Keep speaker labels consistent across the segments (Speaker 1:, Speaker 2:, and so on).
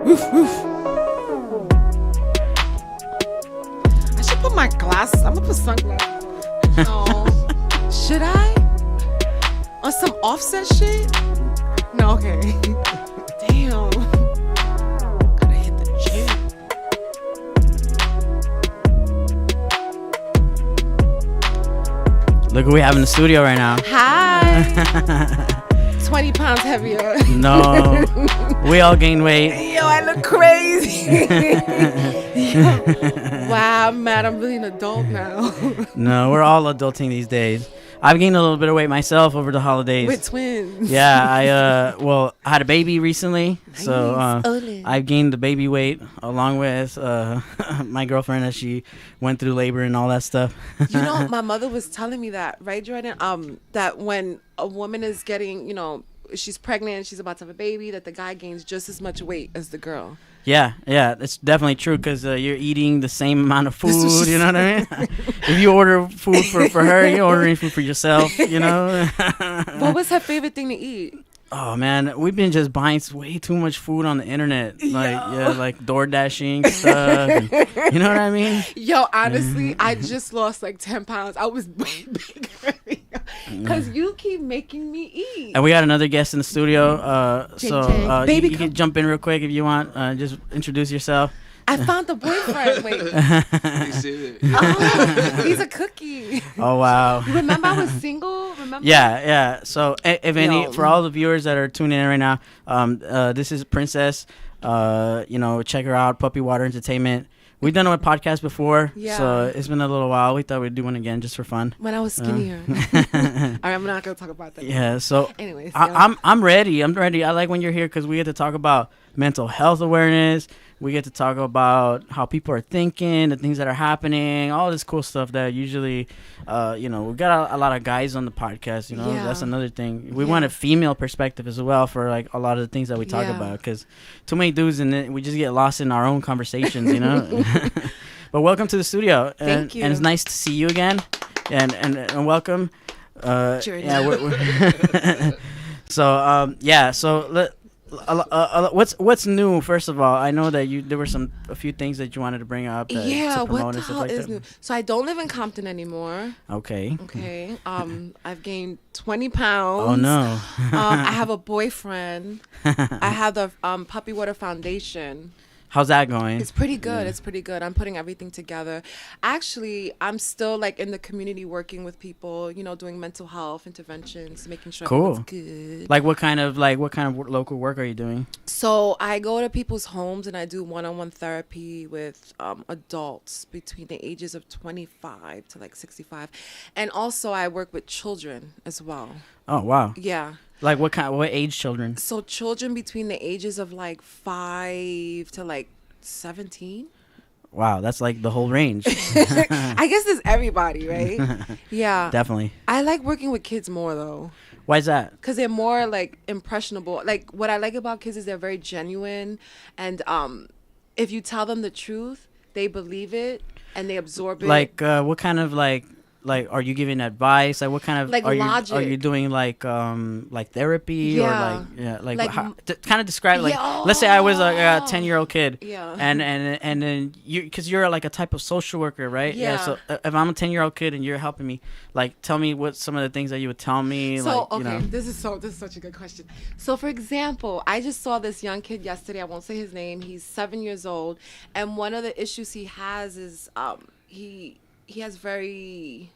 Speaker 1: Woof, woof. I should put my glasses. I'm gonna put sunglasses on. Oh, should I? On some offset shit? No, okay. Damn. Gotta hit the gym.
Speaker 2: Look what we have in the studio right now.
Speaker 1: Hi. 20 pounds heavier.
Speaker 2: No. We all gained weight.
Speaker 1: Yo, I look crazy. Wow, I'm mad. I'm really an adult now.
Speaker 2: No, we're all adulting these days. I've gained a little bit of weight myself over the holidays.
Speaker 1: With twins.
Speaker 2: Yeah, I had a baby recently, so I've gained the baby weight along with my girlfriend as she went through labor and all that stuff.
Speaker 1: You know, my mother was telling me that, right, Jordan? That when a woman is getting, she's pregnant, she's about to have a baby, that the guy gains just as much weight as the girl.
Speaker 2: Yeah, it's definitely true because you're eating the same amount of food, you know what I mean? If you order food for her, you're ordering food for yourself, you know?
Speaker 1: What was her favorite thing to eat?
Speaker 2: Oh, man, we've been just buying way too much food on the internet. Like door dashing stuff. And, you know what I mean?
Speaker 1: Yo, honestly, I just lost like 10 pounds. I was way bigger. Because you keep making me eat.
Speaker 2: And we got another guest in the studio.
Speaker 1: Baby,
Speaker 2: you can jump in real quick if you want. Just introduce yourself.
Speaker 1: I found the boyfriend. Wait. He's a cookie.
Speaker 2: Oh, wow.
Speaker 1: Remember I was single? Remember?
Speaker 2: Yeah. So for all the viewers that are tuning in right now, this is Princess. Check her out, Puppy Water Entertainment. We've done a podcast before, so it's been a little while. We thought we'd do one again just for fun.
Speaker 1: When I was skinnier. All right, I'm not going to talk about that.
Speaker 2: Yeah, so
Speaker 1: anyways,
Speaker 2: I'm ready. I like when you're here because we get to talk about mental health awareness. We get to talk about how people are thinking, the things that are happening, all this cool stuff that usually, we got a lot of guys on the podcast, That's another thing. We want a female perspective as well for, like, a lot of the things that we talk about because too many dudes we just get lost in our own conversations, But welcome to the studio.
Speaker 1: Thank you.
Speaker 2: And it's nice to see you again. And welcome. What's new? First of all, I know that there were a few things that you wanted to bring up.
Speaker 1: What the hell is new? So I don't live in Compton anymore.
Speaker 2: Okay.
Speaker 1: I've gained 20 pounds.
Speaker 2: Oh no.
Speaker 1: I have a boyfriend. I have the Puppy Water Foundation.
Speaker 2: How's that going?
Speaker 1: It's pretty good. It's pretty good. I'm putting everything together. Actually, I'm still like in the community working with people, doing mental health interventions, making sure everyone's good.
Speaker 2: Like what kind of local work are you doing?
Speaker 1: So I go to people's homes and I do one-on-one therapy with adults between the ages of 25 to like 65. And also I work with children as well.
Speaker 2: Oh, wow.
Speaker 1: Yeah.
Speaker 2: Like what age children?
Speaker 1: So children between the ages of like 5 to like 17.
Speaker 2: Wow, that's like the whole range.
Speaker 1: I guess it's everybody, right? Yeah.
Speaker 2: Definitely.
Speaker 1: I like working with kids more though.
Speaker 2: Why is that?
Speaker 1: Because they're more like impressionable. Like what I like about kids is they're very genuine, and if you tell them the truth, they believe it and they absorb it.
Speaker 2: Like what kind of like are you giving advice? Like what kind of
Speaker 1: like logic?
Speaker 2: Are you doing like therapy or kind of describe like let's say I was a 10-year-old kid and then because you're like a type of social worker, right? So if I'm a 10-year-old kid and you're helping me, like tell me what some of the things that you would tell me.
Speaker 1: So this is such a good question. So for example, I just saw this young kid yesterday. I won't say his name. He's 7 years old, and one of the issues he has is he has very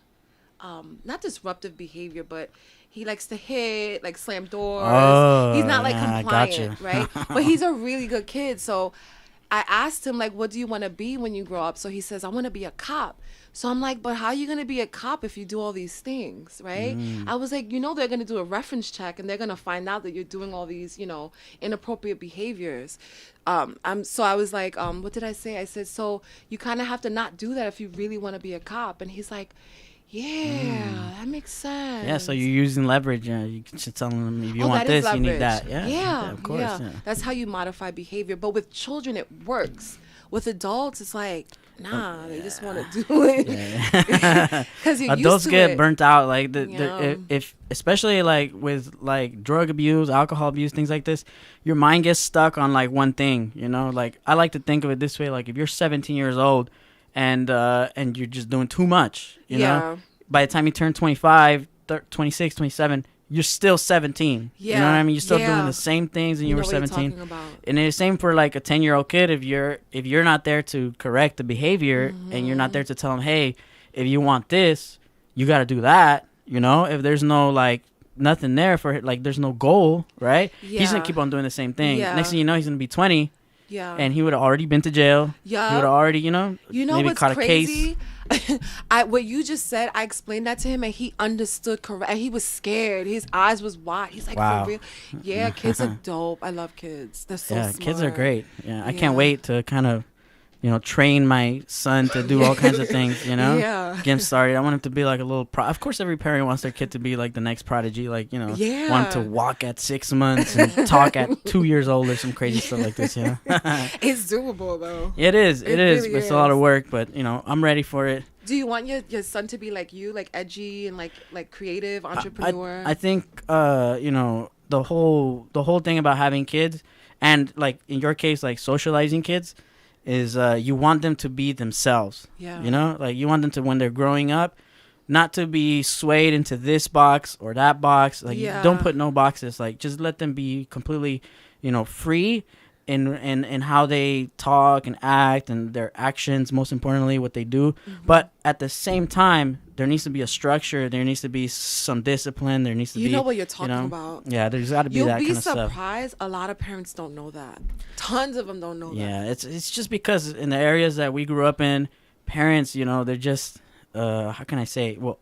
Speaker 1: not disruptive behavior, but he likes to hit, like slam doors. He's not like compliant, right? But he's a really good kid. So I asked him, like, what do you want to be when you grow up? So he says, I want to be a cop. So I'm like, but how are you going to be a cop if you do all these things, right? I was like, they're going to do a reference check and they're going to find out that you're doing all these, inappropriate behaviors. So I was like, what did I say? I said, so you kind of have to not do that if you really want to be a cop. And he's like, yeah, that makes sense.
Speaker 2: Yeah, so you're using leverage. You should tell them if you want this, you need that.
Speaker 1: Yeah,
Speaker 2: of course. Yeah.
Speaker 1: That's how you modify behavior. But with children, it works. With adults, it's like, nah, they just want to do it.
Speaker 2: Yeah.
Speaker 1: Because you're
Speaker 2: Adults
Speaker 1: used to
Speaker 2: get
Speaker 1: it.
Speaker 2: burnt out. Like
Speaker 1: Yeah.
Speaker 2: if especially like with like drug abuse, alcohol abuse, things like this, your mind gets stuck on like one thing. You know, like I like to think of it this way: like if you're 17 years old and you're just doing too much, you know, by the time you turn 25, 26, 27, you're still 17.
Speaker 1: Yeah.
Speaker 2: You know what I mean? You're still
Speaker 1: Yeah.
Speaker 2: doing the same things when you were
Speaker 1: know what you're
Speaker 2: 17.
Speaker 1: talking about.
Speaker 2: And it's the same for like a 10-year-old kid. If you're not there to correct the behavior and you're not there to tell them, hey, if you want this, you got to do that. You know, if there's no like nothing there for like, there's no goal, right?
Speaker 1: Yeah.
Speaker 2: He's gonna keep on doing the same thing.
Speaker 1: Yeah.
Speaker 2: Next thing you know, he's gonna be 20.
Speaker 1: Yeah.
Speaker 2: And he would have already been to jail.
Speaker 1: Yeah.
Speaker 2: He would have already, maybe
Speaker 1: what's
Speaker 2: caught
Speaker 1: crazy?
Speaker 2: a case.
Speaker 1: What you just said, I explained that to him and he understood correct. And he was scared. His eyes was wide. He's like,
Speaker 2: Wow.
Speaker 1: for real? Yeah, kids are dope. I love kids. They're so smart.
Speaker 2: Kids are great. Yeah, I
Speaker 1: Yeah.
Speaker 2: can't wait to kind of, train my son to do all kinds of things,
Speaker 1: Yeah.
Speaker 2: Get him started. I want him to be like a little of course, every parent wants their kid to be like the next prodigy, like, want him to walk at 6 months and talk at 2 years old or some crazy stuff like this,
Speaker 1: It's doable, though.
Speaker 2: It is. It is.
Speaker 1: really
Speaker 2: But it's a lot of
Speaker 1: is.
Speaker 2: work, but, I'm ready for it.
Speaker 1: Do you want your son to be like you, like edgy and like creative, entrepreneur?
Speaker 2: I think, the whole thing about having kids and, like, in your case, like, socializing kids is you want them to be themselves.
Speaker 1: Yeah.
Speaker 2: Like you want them to, when they're growing up, not to be swayed into this box or that box. Like you don't put no boxes. Like just let them be completely, free in how they talk and act and their actions, most importantly what they do. But at the same time, there needs to be a structure, there needs to be some discipline, there needs to be,
Speaker 1: you know what you're talking about.
Speaker 2: Yeah, there's got to be that kind of stuff.
Speaker 1: You'll be surprised, a lot of parents don't know that. Tons of them don't know that.
Speaker 2: Yeah, it's just because in the areas that we grew up in, parents, they're just how can I say, well,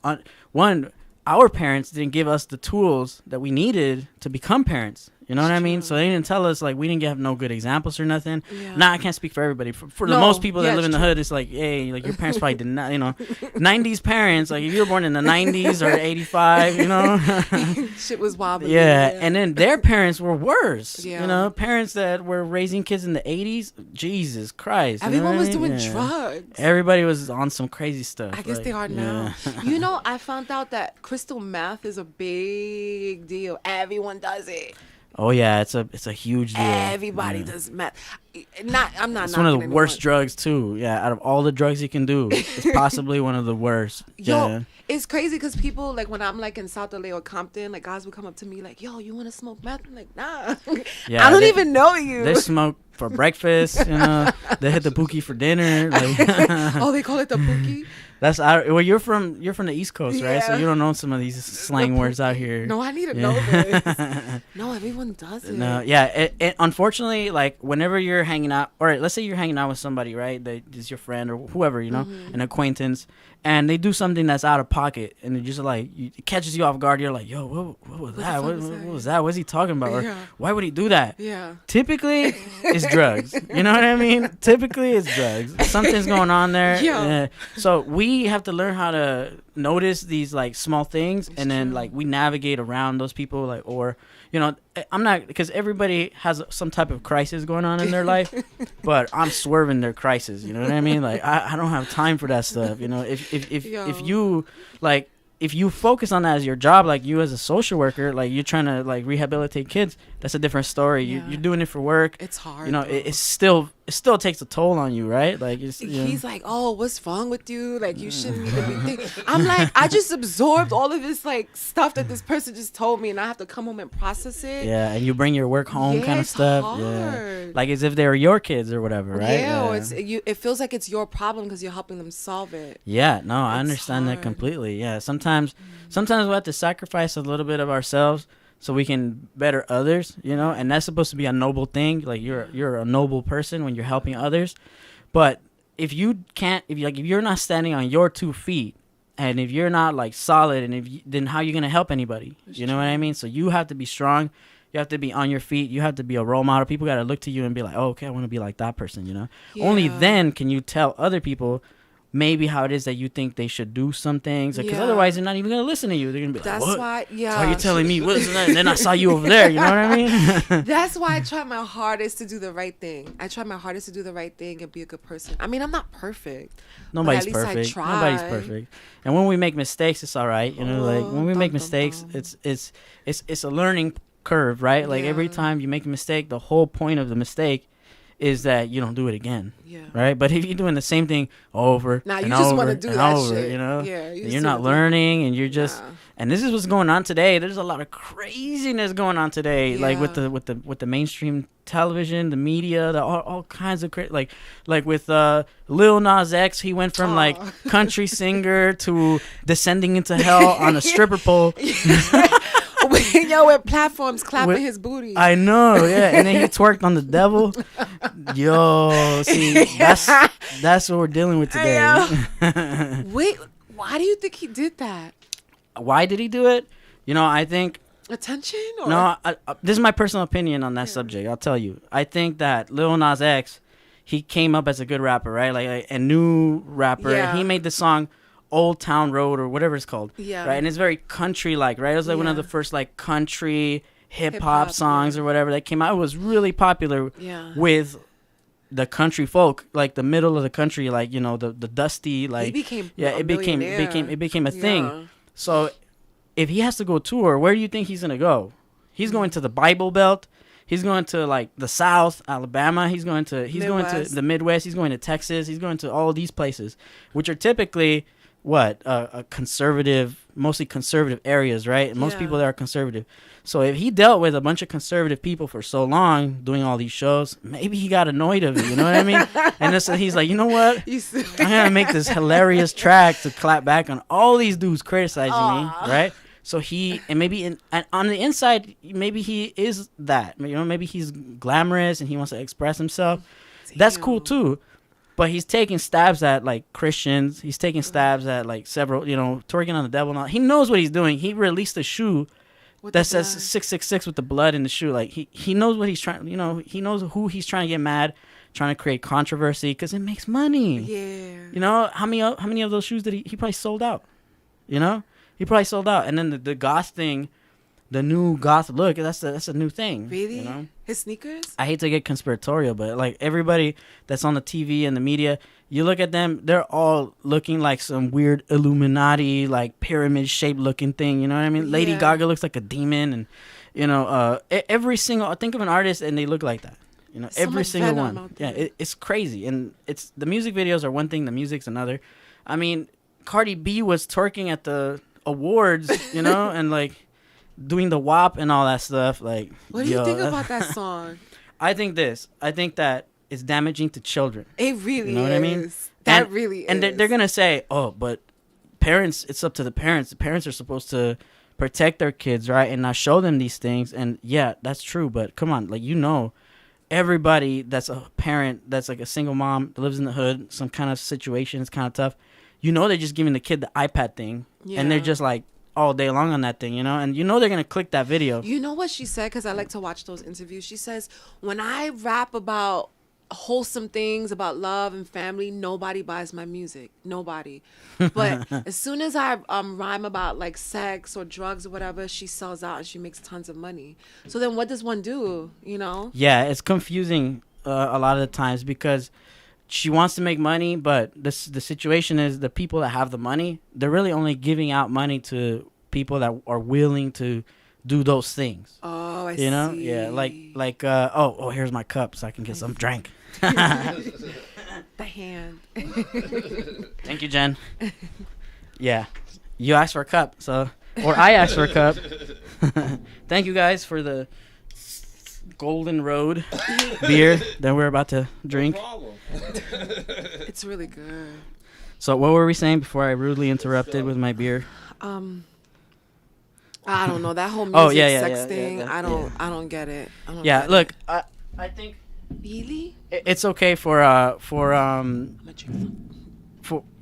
Speaker 2: one, our parents didn't give us the tools that we needed to become parents. You know what I mean? So they didn't tell us, like, we didn't have no good examples or nothing.
Speaker 1: Yeah.
Speaker 2: Nah, I can't speak for everybody. For the most people that live in the hood, it's like, hey, like, your parents probably did not, 90s parents, like, if you were born in the 90s or 85,
Speaker 1: Shit was wild.
Speaker 2: Yeah, and then their parents were worse.
Speaker 1: Yeah.
Speaker 2: Parents that were raising kids in the 80s, Jesus Christ.
Speaker 1: Everyone was doing drugs.
Speaker 2: Everybody was on some crazy stuff.
Speaker 1: I guess they are now. I found out that crystal meth is a big deal. Everyone does it.
Speaker 2: Oh yeah, it's a huge deal.
Speaker 1: Everybody does meth. I'm not.
Speaker 2: It's one of the worst drugs too. Yeah, out of all the drugs you can do, it's possibly one of the worst.
Speaker 1: Yo, it's crazy because people, like, when I'm like in South LA or Compton, like, guys will come up to me like, "Yo, you want to smoke meth?" I'm like, "Nah,
Speaker 2: Yeah,
Speaker 1: I don't even know you."
Speaker 2: They smoke for breakfast. They hit the pookie for dinner. Like,
Speaker 1: oh, they call it the pookie.
Speaker 2: That's well, you're from the East Coast, right? So
Speaker 1: Yeah.
Speaker 2: you don't know some of these slang words out here.
Speaker 1: No, I need to know this. No, everyone does it.
Speaker 2: No, yeah. It unfortunately, like, whenever you're hanging out, or let's say you're hanging out with somebody, right? That is your friend or whoever, an acquaintance, and they do something that's out of pocket, and it just like it catches you off guard. You're like, yo, what was that? What was that? What's he talking about? Or why would he do that?
Speaker 1: Yeah.
Speaker 2: Typically, it's drugs. You know what I mean? Typically, it's drugs. Something's going on there.
Speaker 1: Yeah.
Speaker 2: So we have to learn how to notice these like small things, and then like we navigate around those people, like, or I'm not, because everybody has some type of crisis going on in their life, but I'm swerving their crisis. You know what I mean? Like I don't have time for that stuff. If you like. If you focus on that as your job, like you as a social worker, like you're trying to like rehabilitate kids, that's a different story.
Speaker 1: Yeah.
Speaker 2: You're doing it for work.
Speaker 1: It's hard.
Speaker 2: It still takes a toll on you, right? Like
Speaker 1: he's like, "Oh, what's wrong with you? Like, you shouldn't even be thinking." I'm like, I just absorbed all of this like stuff that this person just told me, and I have to come home and process it.
Speaker 2: Yeah, and you bring your work home, kind of
Speaker 1: it's
Speaker 2: stuff.
Speaker 1: hard.
Speaker 2: Yeah, like as if they were your kids or whatever, right?
Speaker 1: Yeah, it feels like it's your problem because you're helping them solve it.
Speaker 2: Yeah, no, I
Speaker 1: It's
Speaker 2: understand
Speaker 1: hard.
Speaker 2: that completely. Yeah, sometimes we have to sacrifice a little bit of ourselves so we can better others, and that's supposed to be a noble thing. Like you're a noble person when you're helping others. But if you can't, if you're not standing on your 2 feet, and if you're not like solid, and then how are you gonna help anybody? You know what I mean? So you have to be strong. You have to be on your feet. You have to be a role model. People got to look to you and be like, oh, okay, I want to be like that person, Only
Speaker 1: Yeah.
Speaker 2: then can you tell other people, maybe how it is that you think they should do some things, because otherwise they're not even gonna listen to you. They're gonna be like,
Speaker 1: that's
Speaker 2: what?
Speaker 1: why,
Speaker 2: So are you telling me what's that? And then I saw you over there. You know what I mean?
Speaker 1: That's why I try my hardest to do the right thing. I try my hardest to do the right thing and be a good person. I mean, I'm not perfect.
Speaker 2: Nobody's
Speaker 1: but at least
Speaker 2: perfect.
Speaker 1: I try.
Speaker 2: Nobody's perfect. And when we make mistakes, it's all right. You know, like when we make mistakes, it's a learning curve, right? Like every time you make a mistake, the whole point of the mistake is that you don't do it again. Yeah. Right? But if you're doing the same thing over
Speaker 1: now
Speaker 2: and
Speaker 1: you just
Speaker 2: over
Speaker 1: want to do
Speaker 2: and
Speaker 1: that
Speaker 2: over,
Speaker 1: shit.
Speaker 2: you know,
Speaker 1: you're
Speaker 2: not learning, and you're just and this is what's going on today. There's a lot of craziness going on today, like with the mainstream television, the media, all kinds of like with Lil Nas X. He went from like country singer to descending into hell on a stripper pole.
Speaker 1: Yo, with platforms clapping his booty.
Speaker 2: I know, yeah. And then he twerked on the devil. Yo, see, that's what we're dealing with today.
Speaker 1: Wait, why do you think he did that?
Speaker 2: Why did he do it? You know, I think
Speaker 1: attention. Or?
Speaker 2: No, this is my personal opinion on that subject. I'll tell you. I think that Lil Nas X, he came up as a good rapper, right? Like a new rapper. Yeah. He made the song Old Town Road or whatever it's called. Yeah. Right, and it's very country like, right? It was like one of the first like country hip hop songs or whatever that came out. It was really popular with the country folk, like the middle of the country, like, you know, the dusty, like it became a thing. So if he has to go tour, where do you think he's gonna go? He's going to the Bible Belt. He's going to like the South, Alabama. He's going to the Midwest. He's going to Texas. He's going to all these places, which are typically a conservative, mostly conservative areas, right? And most people there are conservative. So if he dealt with a bunch of conservative people for so long doing all these shows, maybe he got annoyed of it, you know what I mean? And so he's like, you know what? I'm going to make this hilarious track to clap back on all these dudes criticizing me, right? So and on the inside, maybe he is that. You know, maybe he's glamorous and he wants to express himself. Damn. That's cool too. But he's taking stabs at, like, Christians. He's taking stabs at, like, several, you know, twerking on the devil. And all. He knows what he's doing. He released a shoe that says 666 with the blood in the shoe. Like, he knows what he's trying, you know, he knows who he's trying to get mad, trying to create controversy because it makes money. Yeah. You know, how many of those shoes did he probably sold out? You know? He probably sold out. And then the goth thing, the new goth look, that's a new thing.
Speaker 1: Really?
Speaker 2: You know?
Speaker 1: His sneakers?
Speaker 2: I hate to get conspiratorial, but like everybody that's on the TV and the media, you look at them, they're all looking like some weird Illuminati, like pyramid shaped looking thing. You know what I mean? Yeah. Lady Gaga looks like a demon, and you know, every single. Think of an artist and they look like that. You know, every single one. Yeah, it's crazy, and it's the music videos are one thing, the music's another. I mean, Cardi B was twerking at the awards, you know, and like doing the WAP and all that stuff. Like,
Speaker 1: what do you think about that song?
Speaker 2: I think that it's damaging to children.
Speaker 1: It really
Speaker 2: you know
Speaker 1: is.
Speaker 2: What I mean?
Speaker 1: That really is.
Speaker 2: And they're gonna say, oh, but parents, it's up to the parents. The parents are supposed to protect their kids, right, and not show them these things. And yeah, that's true. But come on, like, you know, everybody that's a parent, that's like a single mom that lives in the hood, some kind of situation, it's kind of tough. You know, they're just giving the kid the iPad thing, and they're just like all day long on that thing, you know, and you know they're gonna click that video.
Speaker 1: You know what she said? Because I like to watch those interviews. She says, when I rap about wholesome things, about love and family, nobody buys my music. Nobody. But as soon as I rhyme about like sex or drugs or whatever, she sells out and she makes tons of money. So then what does one do, you know?
Speaker 2: Yeah, it's confusing a lot of the times because she wants to make money, but the situation is the people that have the money, they're really only giving out money to people that are willing to do those things.
Speaker 1: Oh, I see.
Speaker 2: You know? Yeah, like here's my cup so I can get some drink.
Speaker 1: The hand.
Speaker 2: Thank you, Jen. Yeah. You asked for a cup, or I asked for a cup. Thank you guys for the Golden Road beer that we're about to drink.
Speaker 3: No problem.
Speaker 1: It's really good.
Speaker 2: So what were we saying before I rudely interrupted with my beer?
Speaker 1: I don't know, that whole music sex thing. I don't get it.
Speaker 2: Look, I think
Speaker 1: really
Speaker 2: it's okay for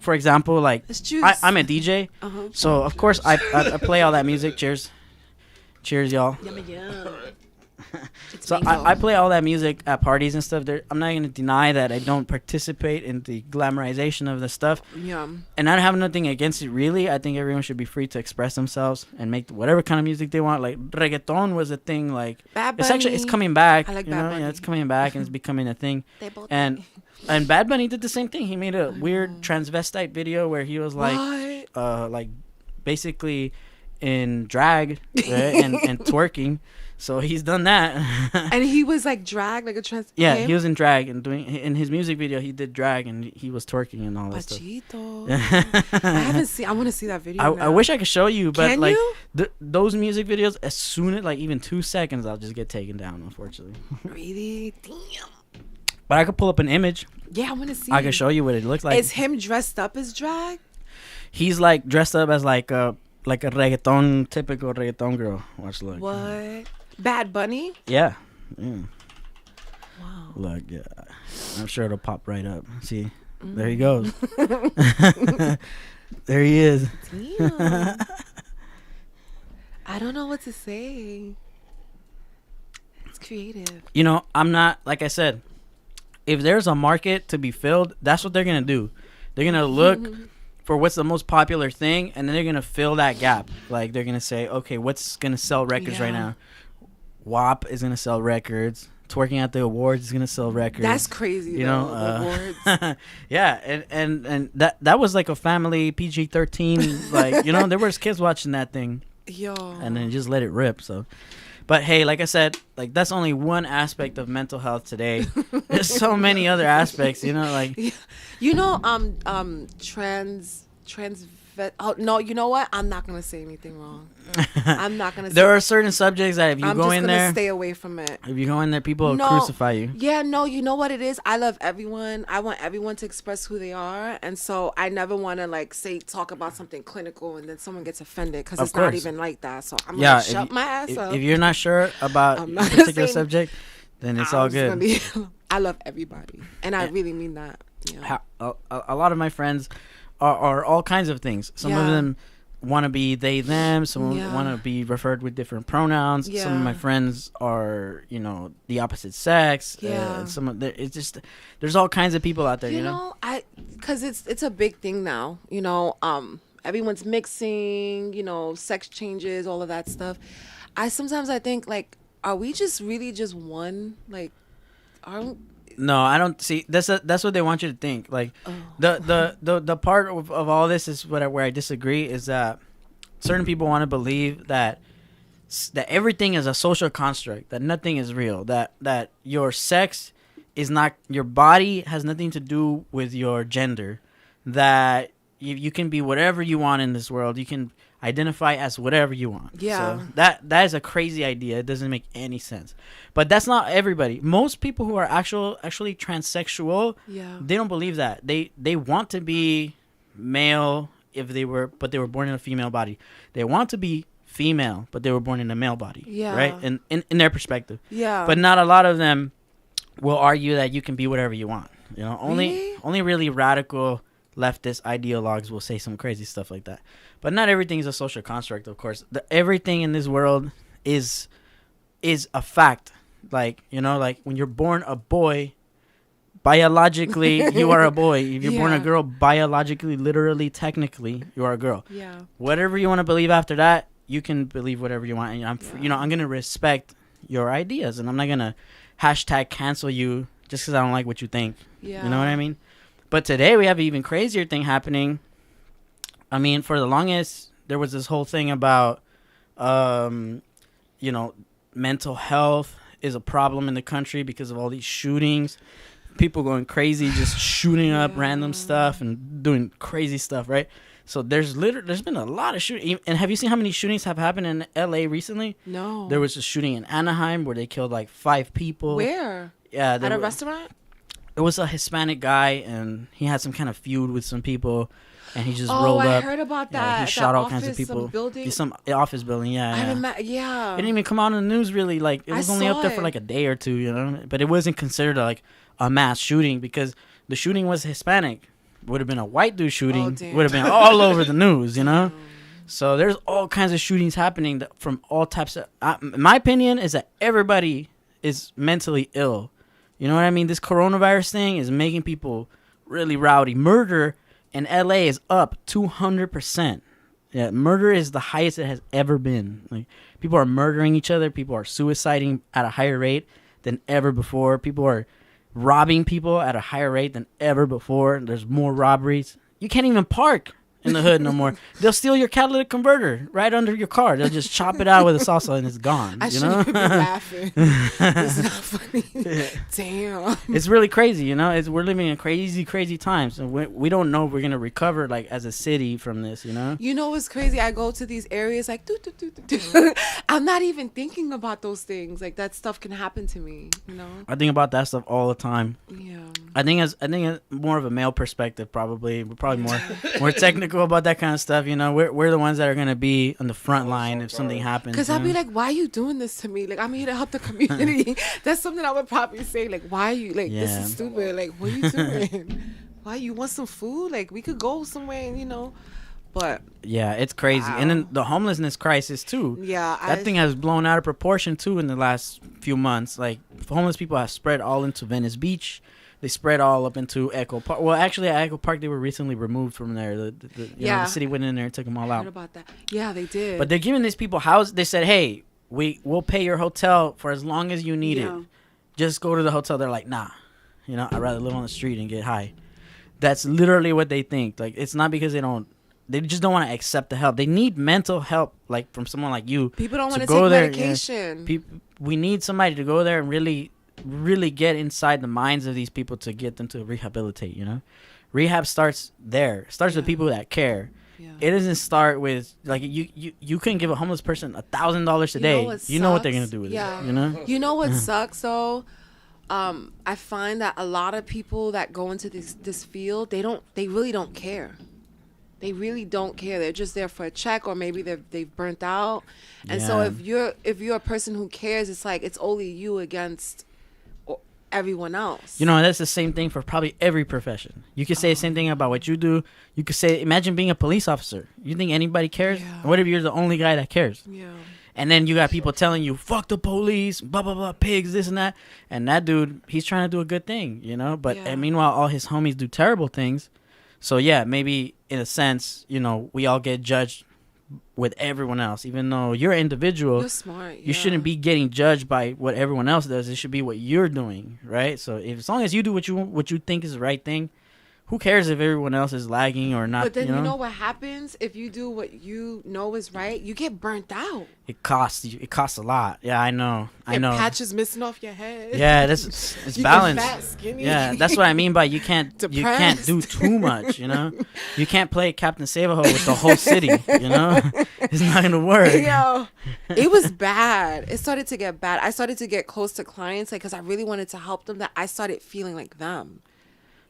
Speaker 2: example, like I'm a DJ, so of course I play all that music. Cheers, y'all.
Speaker 1: It's
Speaker 2: So
Speaker 1: bingo.
Speaker 2: I play all that music at parties and stuff. I'm not going to deny that I don't participate in the glamorization of the stuff.
Speaker 1: Yeah.
Speaker 2: And I don't have nothing against it, really. I think everyone should be free to express themselves and make whatever kind of music they want. Like, reggaeton was a thing. Like,
Speaker 1: Bad
Speaker 2: it's
Speaker 1: Bunny.
Speaker 2: coming back.
Speaker 1: I like
Speaker 2: you
Speaker 1: Bad
Speaker 2: know?
Speaker 1: Bunny.
Speaker 2: Yeah, it's coming back and it's becoming a thing.
Speaker 1: They both.
Speaker 2: And Bad Bunny did the same thing. He made a weird transvestite video where he was like,
Speaker 1: What?
Speaker 2: basically in drag, right? and twerking. So he's done that.
Speaker 1: And he was like dragged like a trans.
Speaker 2: Yeah,
Speaker 1: him?
Speaker 2: he was in drag and doing in his music video. He did drag and he was twerking and all that stuff.
Speaker 1: Pachito. I haven't seen. I want to see that video.
Speaker 2: I wish I could show you, but
Speaker 1: Can
Speaker 2: like
Speaker 1: you?
Speaker 2: those music videos, as soon as like even 2 seconds, I'll just get taken down. Unfortunately.
Speaker 1: Really? Damn.
Speaker 2: But I could pull up an image.
Speaker 1: Yeah, I want to see.
Speaker 2: I can show you what it looks like.
Speaker 1: Is him dressed up as drag?
Speaker 2: He's like dressed up as like a reggaeton, typical reggaeton girl. Watch, look.
Speaker 1: What? Bad Bunny?
Speaker 2: Yeah.
Speaker 1: Wow.
Speaker 2: Look, yeah. I'm sure it'll pop right up. See, there he goes. There he is.
Speaker 1: Damn. I don't know what to say. It's creative.
Speaker 2: You know, I'm not, like I said, if there's a market to be filled, that's what they're going to do. They're going to look for what's the most popular thing, and then they're going to fill that gap. Like, they're going to say, okay, what's going to sell records right now? WAP is going to sell records. Twerking at the awards is going to sell records.
Speaker 1: That's crazy,
Speaker 2: you know,
Speaker 1: awards.
Speaker 2: Yeah, and that was like a family PG-13. Like, you know, there was kids watching that thing.
Speaker 1: Yo.
Speaker 2: And then just let it rip, so... But hey, like I said, like that's only one aspect of mental health today. There's so many other aspects, you know, like
Speaker 1: you know, oh no, you know what? I'm not gonna say anything wrong. I'm not gonna.
Speaker 2: There are certain subjects that if you
Speaker 1: I'm
Speaker 2: go
Speaker 1: just
Speaker 2: in
Speaker 1: gonna
Speaker 2: there,
Speaker 1: stay away from it.
Speaker 2: if you go in there, people will crucify you.
Speaker 1: Yeah, no, you know what it is? I love everyone. I want everyone to express who they are, and so I never want to like talk about something clinical and then someone gets offended because it's not even like that. So I'm gonna shut my ass up.
Speaker 2: If you're not sure about a particular subject, then it's all good.
Speaker 1: I love everybody, and I really mean that. Yeah.
Speaker 2: A lot of my friends are all kinds of things. Some of them want to be they them. Some want to be referred with different pronouns. Some of my friends are, you know, the opposite sex. Some of it's just there's all kinds of people out there. You know,
Speaker 1: because it's a big thing now. You know, everyone's mixing. You know, sex changes, all of that stuff. Sometimes I think like, are we just really just one? Like, aren't
Speaker 2: No, I don't see. That's what they want you to think. Like, the part of all this is where I disagree is that certain people want to believe that everything is a social construct, that nothing is real, that your sex is not, your body has nothing to do with your gender, that you can be whatever you want in this world. You can identify as whatever you want.
Speaker 1: Yeah.
Speaker 2: So that is a crazy idea. It doesn't make any sense. But that's not everybody. Most people who are actually transsexual, they don't believe that. They want to be male but they were born in a female body. They want to be female, but they were born in a male body. Yeah. Right? In their perspective.
Speaker 1: Yeah.
Speaker 2: But not a lot of them will argue that you can be whatever you want. You know, only really radical leftist ideologues will say some crazy stuff like that. But not everything is a social construct, of course. Everything in this world is a fact. Like, you know, like when you're born a boy, biologically you are a boy. If you're born a girl, biologically, literally, technically, you are a girl. Yeah. Whatever you want to believe after that, you can believe whatever you want. And I'm gonna respect your ideas, and I'm not gonna hashtag cancel you just because I don't like what you think. Yeah. You know what I mean? But today we have an even crazier thing happening. I mean, for the longest, there was this whole thing about, you know, mental health is a problem in the country because of all these shootings. People going crazy, just shooting up random stuff and doing crazy stuff, right? So there's been a lot of shooting. And have you seen how many shootings have happened in L.A. recently? No. There was a shooting in Anaheim where they killed like 5 people.
Speaker 1: Where?
Speaker 2: Yeah.
Speaker 1: At a restaurant?
Speaker 2: It was a Hispanic guy, and he had some kind of feud with some people, and he just rolled up.
Speaker 1: Oh, I heard about that.
Speaker 2: He shot all kinds of people.
Speaker 1: Some building?
Speaker 2: Some office building, yeah.
Speaker 1: It
Speaker 2: didn't even come out in the news, really. Like, it was only up there for like a day or two, you know? But it wasn't considered like a mass shooting because the shooting was Hispanic. Would have been a white dude shooting. Would have been all over the news, you know? So there's all kinds of shootings happening from all types of. My opinion is that everybody is mentally ill. You know what I mean? This coronavirus thing is making people really rowdy. Murder in LA is up 200%. Yeah, murder is the highest it has ever been. Like, people are murdering each other. People are suiciding at a higher rate than ever before. People are robbing people at a higher rate than ever before. There's more robberies. You can't even park in the hood no more. They'll steal your catalytic converter right under your car. They'll just chop it out with a salsa and it's gone.
Speaker 1: I shouldn't be laughing. It's not funny. Damn.
Speaker 2: It's really crazy, you know. We're living in crazy times, and we don't know if we're gonna recover like as a city from this, you know.
Speaker 1: You know what's crazy? I go to these areas like I'm not even thinking about those things. Like, that stuff can happen to me, you know.
Speaker 2: I think about that stuff all the time.
Speaker 1: Yeah.
Speaker 2: I think it's more of a male perspective. Probably we're probably more technical about that kind of stuff, you know. We're the ones that are gonna be on the front line if something happens.
Speaker 1: Because I'll be like, why are you doing this to me? Like, I'm here to help the community. That's something I would probably say. Like, why are you, like, this is stupid. Like, what are you doing? Why, you want some food? Like, we could go somewhere and, you know. But
Speaker 2: yeah, it's crazy. Wow. And then the homelessness crisis too.
Speaker 1: Yeah,
Speaker 2: that thing has blown out of proportion too in the last few months. Like, homeless people have spread all into Venice Beach. They spread all up into Echo Park. Well, actually, at Echo Park, they were recently removed from there. You know, the city went in there and took them all out.
Speaker 1: I heard about that. Yeah, they did.
Speaker 2: But they're giving these people houses. They said, hey, we'll pay your hotel for as long as you need it. Just go to the hotel. They're like, nah. You know, I'd rather live on the street and get high. That's literally what they think. Like, it's not because they just don't want to accept the help. They need mental help, like, from someone like you.
Speaker 1: People don't want to take medication.
Speaker 2: You know, we need somebody to go there and really get inside the minds of these people to get them to rehabilitate, you know. Rehab starts there. Starts with people that care. Yeah. It doesn't start with, like, you couldn't give a homeless person $1,000 a day. You know what they're gonna do with it, you know.
Speaker 1: You know what sucks though? I find that a lot of people that go into this field, they really don't care. They really don't care. They're just there for a check, or maybe they've burnt out. And so if you're a person who cares, it's like it's only you against everyone else.
Speaker 2: You know, that's the same thing for probably every profession. You could say the same thing about what you do. You could say, imagine being a police officer. You think anybody cares? Yeah. What if you're the only guy that cares?
Speaker 1: Yeah.
Speaker 2: And then you got people telling you, fuck the police, blah, blah, blah, pigs, this and that. And that dude, he's trying to do a good thing, you know? But and meanwhile, all his homies do terrible things. So, yeah, maybe in a sense, you know, we all get judged with everyone else. Even though you're an individual,
Speaker 1: you're smart,
Speaker 2: you shouldn't be getting judged by what everyone else does. It should be what you're doing, right? So as long as you do what you think is the right thing, who cares if everyone else is lagging or not?
Speaker 1: But then you know what happens if you do what you know is right? You get burnt out.
Speaker 2: It costs you. It costs a lot. Yeah, I know. I know.
Speaker 1: Patches missing off your head.
Speaker 2: Yeah, it's balance.
Speaker 1: Get fat, skinny.
Speaker 2: Yeah, that's what I mean by you can't do too much. You know, you can't play Captain Save-A-Ho with the whole city. You know, it's not gonna work.
Speaker 1: Yo, it was bad. It started to get bad. I started to get close to clients, like, because I really wanted to help them. That I started feeling like them.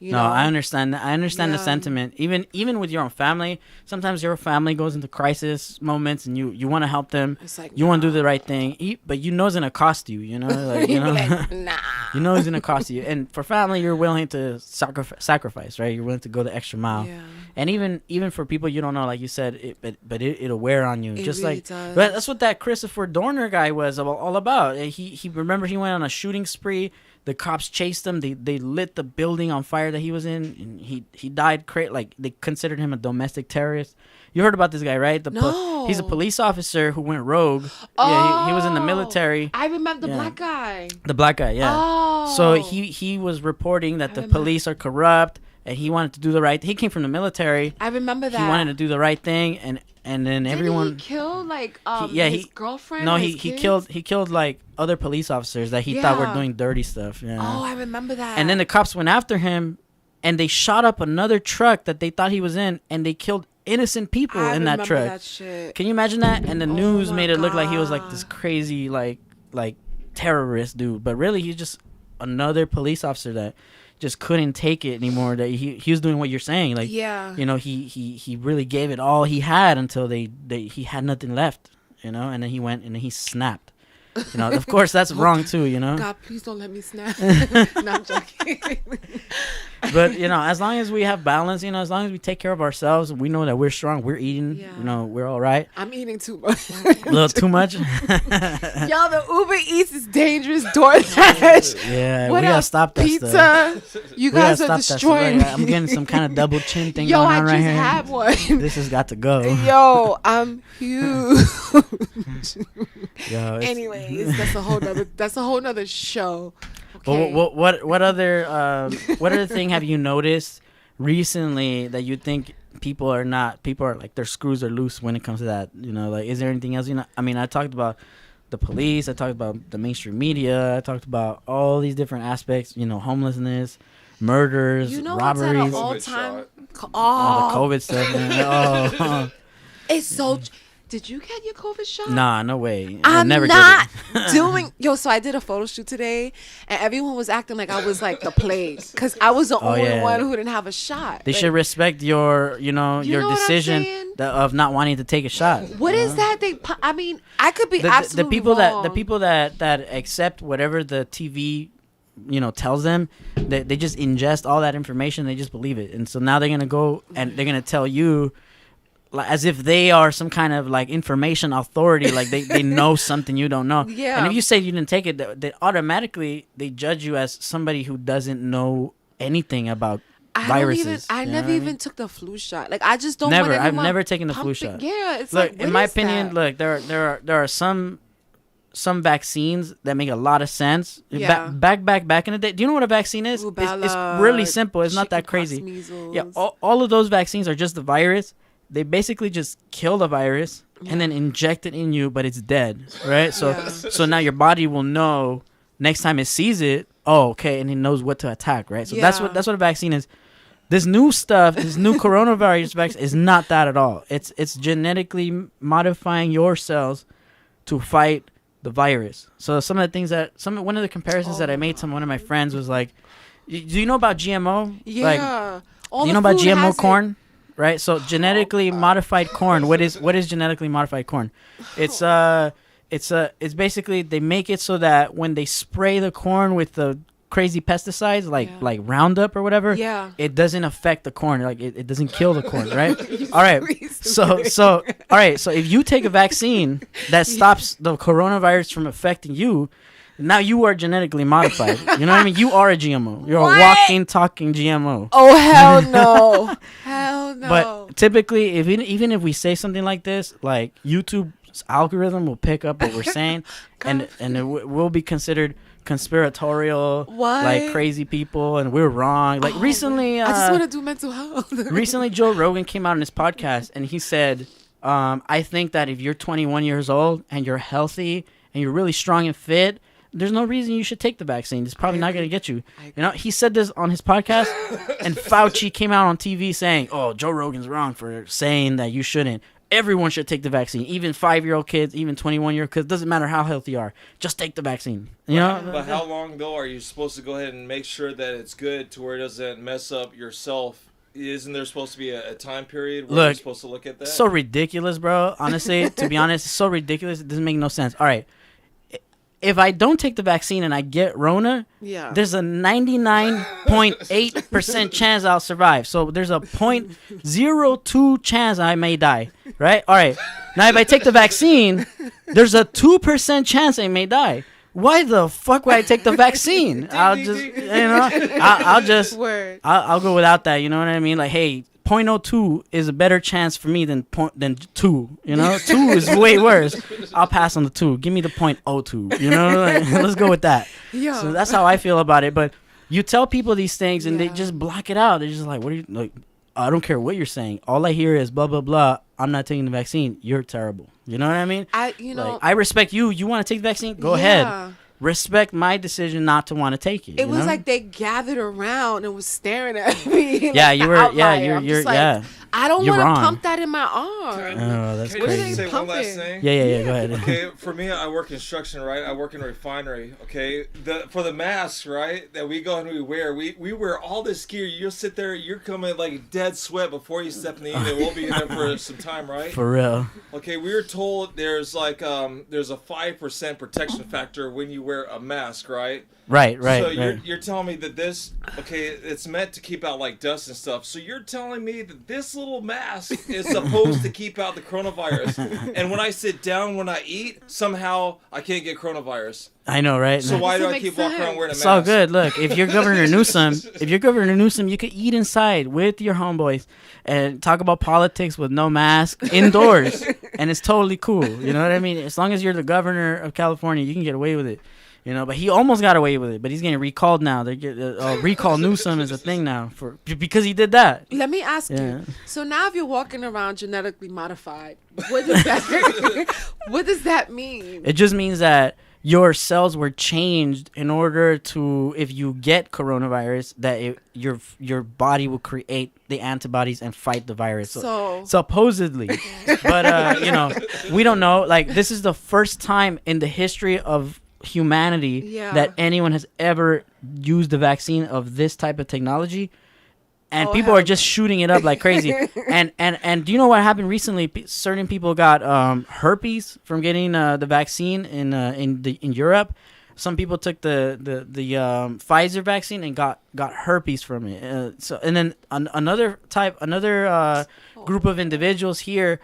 Speaker 1: You know?
Speaker 2: I understand. I understand the sentiment. Even with your own family, sometimes your family goes into crisis moments, and you want to help them. It's like, you want to do the right thing, but you know it's gonna cost you. You know, like, you know,
Speaker 1: like, nah.
Speaker 2: You know it's gonna cost you. And for family, you're willing to sacrifice, right? You're willing to go the extra mile. Yeah. And even for people you don't know, like you said, it'll wear on you.
Speaker 1: It
Speaker 2: just
Speaker 1: really
Speaker 2: like
Speaker 1: does.
Speaker 2: But that's what that Christopher Dorner guy was all about. He remember he went on a shooting spree. The cops chased him. They lit the building on fire that he was in, and he died. Like, they considered him a domestic terrorist. You heard about this guy, right?
Speaker 1: No.
Speaker 2: He's a police officer who went rogue.
Speaker 1: Oh,
Speaker 2: yeah, he was in the military.
Speaker 1: I remember the black guy.
Speaker 2: The black guy, yeah.
Speaker 1: Oh.
Speaker 2: So he was reporting that the police are corrupt, and he wanted to do the right. He came from the military.
Speaker 1: I remember that.
Speaker 2: He wanted to do the right thing, and then everyone.
Speaker 1: Did he kill like his girlfriend?
Speaker 2: No, he killed like other police officers that he thought were doing dirty stuff. Yeah.
Speaker 1: Oh, I remember that.
Speaker 2: And then the cops went after him, and they shot up another truck that they thought he was in, and they killed innocent people in that truck.
Speaker 1: That shit.
Speaker 2: Can you imagine that? And the news made it look like he was like this crazy like terrorist dude, but really he's just another police officer that just couldn't take it anymore. That he was doing what you're saying, like, you know, he really gave it all he had until he had nothing left, you know, and then he went and then he snapped. You know, of course that's wrong too, you know.
Speaker 1: God, please don't let me snap. No, I'm joking.
Speaker 2: But as long as we have balance, as long as we take care of ourselves, we know that we're strong. We're eating.
Speaker 1: Yeah.
Speaker 2: We're all right.
Speaker 1: I'm eating too much.
Speaker 2: A little too much.
Speaker 1: Y'all, the Uber Eats is dangerous. DoorDash.
Speaker 2: Yeah,
Speaker 1: What
Speaker 2: we gotta
Speaker 1: else?
Speaker 2: stop that
Speaker 1: Pizza.
Speaker 2: stuff.
Speaker 1: You
Speaker 2: We gotta
Speaker 1: guys are
Speaker 2: stop that stuff.
Speaker 1: destroying me.
Speaker 2: I'm getting some kind of double chin thing
Speaker 1: Yo,
Speaker 2: going
Speaker 1: I
Speaker 2: on
Speaker 1: just
Speaker 2: right here.
Speaker 1: had one.
Speaker 2: This has got to go.
Speaker 1: Yo, I'm huge.
Speaker 2: Yo, it's-
Speaker 1: Anyways, that's a whole nother show. Okay.
Speaker 2: Well, what other thing have you noticed recently that you think people are like their screws are loose when it comes to that? Like, is there anything else? I mean, I talked about the police, I talked about the mainstream media, I talked about all these different aspects. Homelessness, murders, robberies,
Speaker 1: what's at an all-time?
Speaker 2: all the COVID stuff. Man. Oh.
Speaker 1: It's so. Did you get your COVID shot?
Speaker 2: Nah, no way.
Speaker 1: I'm
Speaker 2: never
Speaker 1: not
Speaker 2: get it.
Speaker 1: doing. Yo, so I did a photo shoot today, and everyone was acting like I was like the plague because I was the only one who didn't have a shot.
Speaker 2: They should respect your, your
Speaker 1: know what I'm
Speaker 2: decision
Speaker 1: saying?
Speaker 2: of not wanting to take a shot.
Speaker 1: What is that? I mean, I could be absolutely
Speaker 2: the people
Speaker 1: wrong.
Speaker 2: that accept whatever the TV tells them, they just ingest all that information, they just believe it, and so now they're gonna go and they're gonna tell you as if they are some kind of like information authority, like they know something you don't know.
Speaker 1: Yeah.
Speaker 2: And if you say you didn't take it, they automatically they judge you as somebody who doesn't know anything about viruses.
Speaker 1: I never even took the flu shot. Like, I just don't.
Speaker 2: Never.
Speaker 1: Want
Speaker 2: I've never taken the flu shot.
Speaker 1: Yeah, it's
Speaker 2: look,
Speaker 1: like,
Speaker 2: in my opinion, look, there are some vaccines that make a lot of sense.
Speaker 1: Yeah.
Speaker 2: Back in the day. Do you know what a vaccine is?
Speaker 1: Rubella,
Speaker 2: it's really simple. It's not that crazy.
Speaker 1: Measles.
Speaker 2: Yeah, all of those vaccines are just the virus. They basically just kill the virus and then inject it in you, but it's dead, right? So now your body will know next time it sees it. Oh, okay, and it knows what to attack, right? So that's what a vaccine is. This new stuff, this new coronavirus vaccine is not that at all. It's genetically modifying your cells to fight the virus. So some of the things one of the comparisons that I made to one of my friends was like, do you know about GMO?
Speaker 1: Yeah.
Speaker 2: Like, do you know about GMO corn? Right, so genetically modified corn. What is genetically modified corn? It's basically they make it so that when they spray the corn with the crazy pesticides like Roundup or whatever, it doesn't affect the corn. Like it doesn't kill the corn, right? All right. So if you take a vaccine that stops the coronavirus from affecting you, now you are genetically modified. You know what I mean? You are a GMO. You're a walking, talking GMO.
Speaker 1: Oh, hell no. Hell no.
Speaker 2: But typically, even if we say something like this, like YouTube's algorithm will pick up what we're saying, and it will be considered conspiratorial, like crazy people, and we're wrong. Like recently,
Speaker 1: I just want to do mental health.
Speaker 2: Recently, Joe Rogan came out on his podcast, and he said, I think that if you're 21 years old and you're healthy and you're really strong and fit, there's no reason you should take the vaccine. It's probably not going to get you. He said this on his podcast, and Fauci came out on TV saying, "Oh, Joe Rogan's wrong for saying that you shouldn't. Everyone should take the vaccine, even 5-year-old kids, even 21-year-old kids. Doesn't matter how healthy you are. Just take the vaccine."
Speaker 3: But how long though are you supposed to go ahead and make sure that it's good to where it doesn't mess up yourself? Isn't there supposed to be a time period where you're supposed to look at that?
Speaker 2: So ridiculous, bro. Honestly, to be honest, it's so ridiculous. It doesn't make no sense. All right. If I don't take the vaccine and I get Rona, there's a 99.8% chance I'll survive. So there's a 0.02 chance I may die, right? All right. Now, if I take the vaccine, there's a 2% chance I may die. Why the fuck would I take the vaccine? I'll just, I'll go without that. You know what I mean? Like, hey, 0.02 is a better chance for me than 2. You know, 2 is way worse. I'll pass on the 2. Give me the 0.02. You know, like, let's go with that. Yeah. So that's how I feel about it. But you tell people these things and they just block it out. They're just like, "What are you like? I don't care what you're saying. All I hear is blah blah blah. I'm not taking the vaccine. You're terrible." You know what I mean? I respect you. You want to take the vaccine? Go ahead. Respect my decision not to want to take it.
Speaker 1: It was like they gathered around and was staring at me.
Speaker 2: Yeah, you were. Yeah, you're.
Speaker 1: I don't
Speaker 2: You're
Speaker 1: want
Speaker 2: wrong.
Speaker 1: to pump that in my arm.
Speaker 2: Oh, that's
Speaker 3: Can
Speaker 1: What are
Speaker 3: I
Speaker 2: crazy.
Speaker 1: they
Speaker 3: say one last
Speaker 1: pumping?
Speaker 3: thing?
Speaker 2: Yeah. Go ahead.
Speaker 3: Okay, for me, I work construction, right? I work in a refinery. Okay, for the masks, right, that we go and we wear all this gear. You'll sit there, you're coming like dead sweat before you step in the unit. We'll be in there for some time, right?
Speaker 2: For real.
Speaker 3: Okay, we were told there's like there's a 5% protection factor when you wear a mask, right?
Speaker 2: Right.
Speaker 3: So you're telling me that this, okay, it's meant to keep out like dust and stuff. So you're telling me that this little mask is supposed to keep out the coronavirus. And when I sit down, when I eat, somehow I can't get coronavirus.
Speaker 2: I know, right?
Speaker 3: So why do
Speaker 1: Doesn't
Speaker 3: I keep
Speaker 1: make
Speaker 3: walking around
Speaker 1: sense.
Speaker 3: wearing a mask?
Speaker 2: It's all good. Look, if you're Governor Newsom, you could eat inside with your homeboys and talk about politics with no mask indoors, and it's totally cool. You know what I mean? As long as you're the governor of California, you can get away with it. You know, but he almost got away with it. But he's getting recalled now. They get recall Newsom is a thing now because he did that.
Speaker 1: Let me ask
Speaker 2: Yeah.
Speaker 1: you. So now, if you're walking around genetically modified, what does that mean?
Speaker 2: It just means that your cells were changed in order to, if you get coronavirus, that your body will create the antibodies and fight the virus.
Speaker 1: So
Speaker 2: Supposedly, but we don't know. Like, this is the first time in the history of humanity that anyone has ever used a vaccine of this type of technology. And people are just shooting it up like crazy. and do you know what happened recently? Certain people got herpes from getting the vaccine in Europe. Some people took the Pfizer vaccine and got herpes from it. And then another group of individuals here,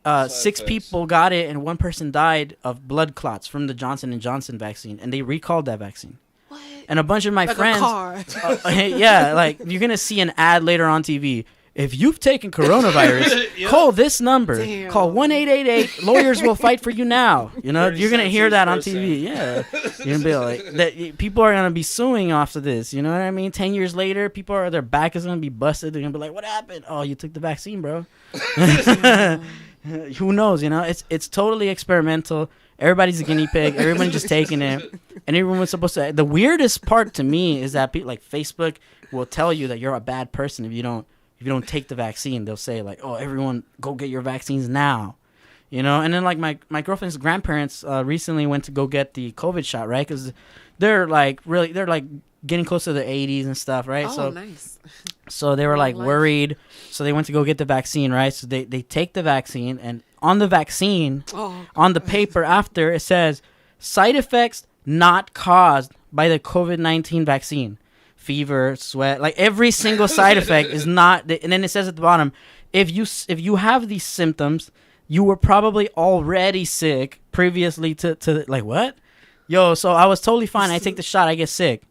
Speaker 2: 6 people got it and 1 person died of blood clots from the Johnson & Johnson vaccine, and they recalled that vaccine.
Speaker 1: what?
Speaker 2: And a bunch of my
Speaker 1: Like
Speaker 2: friends,
Speaker 1: a car.
Speaker 2: yeah, like you're gonna see an ad later on TV. If you've taken coronavirus, call this number.
Speaker 1: Damn.
Speaker 2: Call 1-888. Lawyers will fight for you now. You know, you're gonna hear that on TV. Yeah, you're gonna be like that. People are gonna be suing off of this. You know what I mean? 10 years later, their back is gonna be busted. They're gonna be like, "What happened? Oh, you took the vaccine, bro." Who knows? You know, it's totally experimental. Everybody's a guinea pig. Everyone's just taking it, and everyone was supposed to. The weirdest part to me is that like Facebook will tell you that you're a bad person if you don't take the vaccine. They'll say like, "Oh, everyone, go get your vaccines now," you know. And then like my girlfriend's grandparents recently went to go get the COVID shot, right? Because they're like getting close to the 80s and stuff, right?
Speaker 1: Oh, nice.
Speaker 2: So they were
Speaker 1: Long
Speaker 2: like
Speaker 1: life.
Speaker 2: worried. So they went to go get the vaccine, right? So they take the vaccine, and on the vaccine, on the paper after, it says side effects not caused by the COVID-19 vaccine. Fever, sweat, like every single side effect is not. And then it says at the bottom, if you have these symptoms, you were probably already sick previously to like what? Yo, so I was totally fine. I take the shot, I get sick.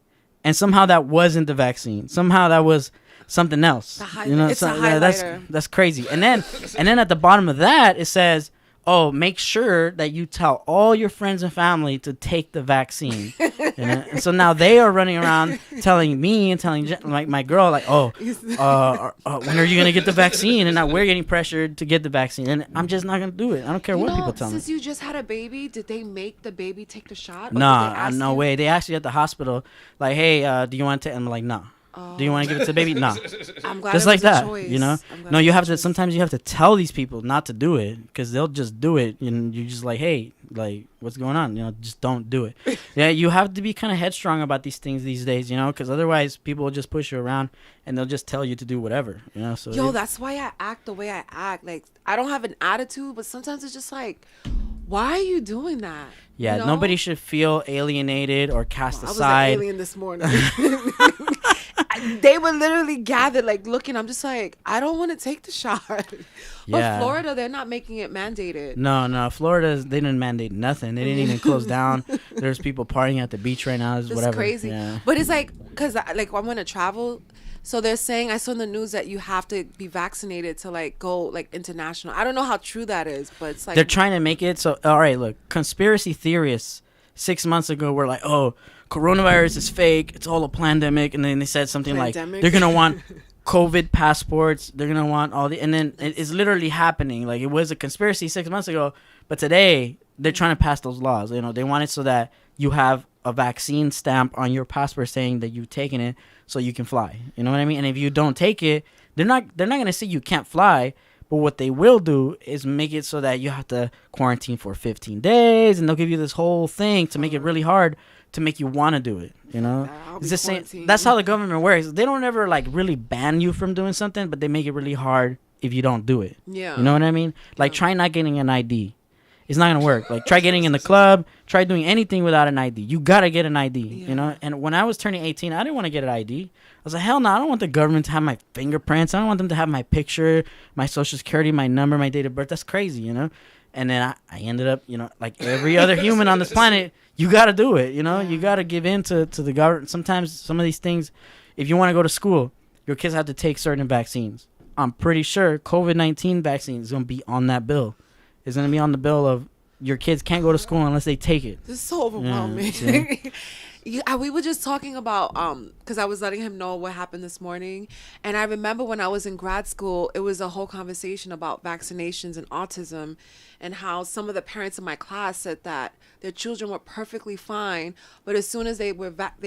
Speaker 2: And somehow that wasn't the vaccine. Somehow that was something else.
Speaker 1: It's a highlighter.
Speaker 2: That's crazy. And then at the bottom of that it says, "Oh, make sure that you tell all your friends and family to take the vaccine." And so now they are running around telling me and telling like my girl like, "Oh, when are you gonna get the vaccine?" And now we're getting pressured to get the vaccine, and I'm just not gonna do it. I don't care what people tell me.
Speaker 1: Since you just had a baby, did they make the baby take the shot? Or did they
Speaker 2: Nah,
Speaker 1: ask
Speaker 2: no
Speaker 1: you?
Speaker 2: way. They asked you at the hospital, like, "Hey, do you want to?" And I'm like, "No." Do you want to give it to the baby? No.
Speaker 1: I'm glad
Speaker 2: Just
Speaker 1: it
Speaker 2: like
Speaker 1: was a
Speaker 2: that,
Speaker 1: choice.
Speaker 2: you know?
Speaker 1: I'm glad
Speaker 2: No,
Speaker 1: it
Speaker 2: you
Speaker 1: was
Speaker 2: have
Speaker 1: a
Speaker 2: to,
Speaker 1: choice.
Speaker 2: sometimes you have to tell these people not to do it because they'll just do it. And you're just like, hey, like, what's going on? You know, just don't do it. Yeah, you have to be kind of headstrong about these things these days, you know, because otherwise people will just push you around and they'll just tell you to do whatever, you know? So
Speaker 1: Yo, that's why I act the way I act. Like, I don't have an attitude, but sometimes it's just like, why are you doing that?
Speaker 2: yeah,
Speaker 1: You know?
Speaker 2: nobody should feel alienated or cast
Speaker 1: I was
Speaker 2: aside.
Speaker 1: an alien this morning. They were literally gathered, like looking. I'm just like, I don't want to take the shot.
Speaker 2: Yeah.
Speaker 1: But Florida, they're not making it mandated.
Speaker 2: No, Florida, they didn't mandate nothing. They didn't even close down. There's people partying at the beach right now. It's
Speaker 1: It's
Speaker 2: whatever.
Speaker 1: crazy.
Speaker 2: Yeah.
Speaker 1: But it's like, because like I'm going to travel. So they're saying, I saw in the news that you have to be vaccinated to like go like international. I don't know how true that is, but it's like.
Speaker 2: They're trying to make it so. All right, look, conspiracy theorists 6 months ago were like, "Oh, coronavirus is fake. It's all a pandemic," and then they said something
Speaker 1: Pandemic?
Speaker 2: like, "They're gonna want COVID passports. They're gonna want all the," and then it's literally happening. Like it was a conspiracy 6 months ago, but today they're trying to pass those laws. You know, they want it so that you have a vaccine stamp on your passport saying that you've taken it, so you can fly. You know what I mean? And if you don't take it, They're not gonna say you can't fly, but what they will do is make it so that you have to quarantine for 15 days, and they'll give you this whole thing to make it really hard to make you want to do it. You know, it's the same. That's how the government works. They don't ever like really ban you from doing something, but they make it really hard if you don't do it.
Speaker 1: Yeah,
Speaker 2: you know what I mean? Like try not getting an ID. It's not gonna work. Like try getting in the club. Try doing anything without an ID. You gotta get an ID. You know. And when I was turning 18, I didn't want to get an ID. I was like, hell no, I don't want the government to have my fingerprints. I don't want them to have my picture, my social security, my number, my date of birth. That's crazy, you know. And then I ended up, you know, like every other human on this planet, you gotta do it. You know, you gotta give in to the government. Sometimes some of these things, if you want to go to school, your kids have to take certain vaccines. I'm pretty sure COVID-19 vaccine is gonna be on that bill. It's going to be on the bill of your kids can't go to school unless they take it.
Speaker 1: This is so overwhelming. We were just talking about, because I was letting him know what happened this morning. And I remember when I was in grad school, it was a whole conversation about vaccinations and autism, and how some of the parents in my class said that their children were perfectly fine, but as soon as they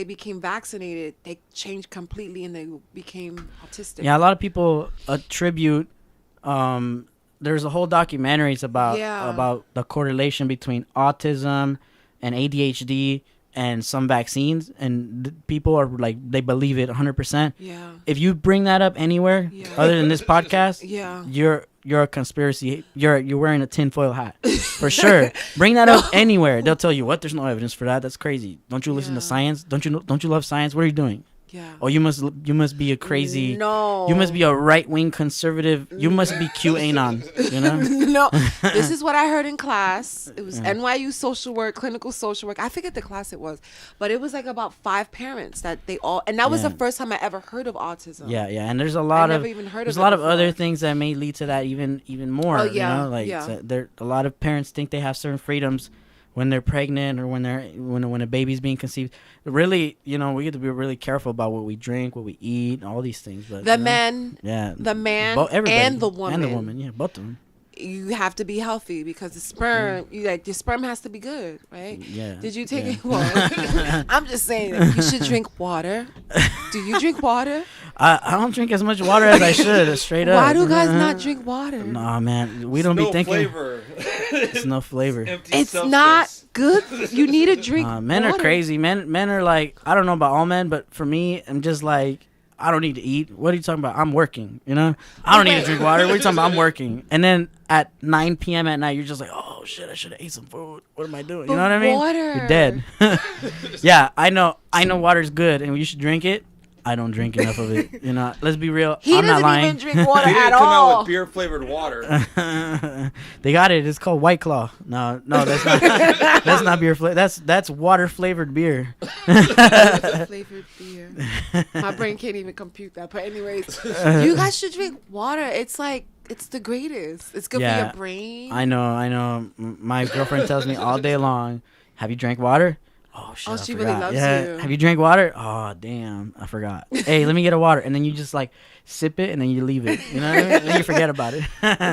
Speaker 1: became vaccinated, they changed completely and they became autistic.
Speaker 2: Yeah, a lot of people attribute... there's a whole documentaries about the correlation between autism and ADHD and some vaccines, and people are like, they believe it 100%.
Speaker 1: Yeah.
Speaker 2: If you bring that up anywhere other than this podcast, you're a conspiracy. You're wearing a tinfoil hat for sure. Bring that up anywhere. They'll tell you what. There's no evidence for that. That's crazy. Don't you listen to science? Don't you love science? What are you doing?
Speaker 1: Yeah.
Speaker 2: Oh, you must be a crazy.
Speaker 1: No.
Speaker 2: You must be a right-wing conservative. You must be QAnon. You know.
Speaker 1: No. This is what I heard in class. It was NYU social work, clinical social work. I forget the class it was, but it was like about 5 parents that they all, and that was the first time I ever heard of autism.
Speaker 2: Yeah, and there's a lot of other things that may lead to that even more.
Speaker 1: Oh yeah.
Speaker 2: You know? Like there, a lot of parents think they have certain freedoms when they're pregnant or when a baby's being conceived. Really, you know, we get to be really careful about what we drink, what we eat, all these things. But
Speaker 1: the man and the woman,
Speaker 2: yeah, both of them.
Speaker 1: You have to be healthy because the sperm, your sperm has to be good, right?
Speaker 2: Yeah.
Speaker 1: Did you take it? Well, I'm just saying you should drink water. Do you drink water?
Speaker 2: I don't drink as much water as I should. Straight up.
Speaker 1: Why do guys not drink water?
Speaker 2: Nah, man, we don't be thinking.
Speaker 3: Flavor.
Speaker 2: It's no flavor.
Speaker 1: It's not good. You need to drink.
Speaker 2: Men
Speaker 1: water.
Speaker 2: are crazy. Men are like, I don't know about all men, but for me, I'm just like, I don't need to eat. What are you talking about? I'm working, you know? I don't need to drink water. What are you talking about? I'm working. And then at 9 p.m. at night, you're just like, oh, shit, I should have ate some food. What am I doing? You know what I mean?
Speaker 1: Water.
Speaker 2: You're dead. Yeah, I know water's good, and you should drink it. I don't drink enough of it. You know, let's be real. I'm not lying.
Speaker 1: He doesn't even drink water
Speaker 3: He didn't
Speaker 1: at
Speaker 3: come
Speaker 1: all.
Speaker 3: out with beer flavored water.
Speaker 2: They got it. It's called White Claw. No, that's not. That's not beer flavor. That's water flavored beer.
Speaker 1: Flavored beer. My brain can't even compute that. But anyways, you guys should drink water. It's like, it's the greatest. It's good for your brain.
Speaker 2: I know. My girlfriend tells me all day long, "Have you drank water?" Oh shit!
Speaker 1: Oh, she really loves you.
Speaker 2: Have you drank water? Oh damn, I forgot. Hey, let me get a water, and then you just like sip it, and then you leave it. You know, and then you forget about it.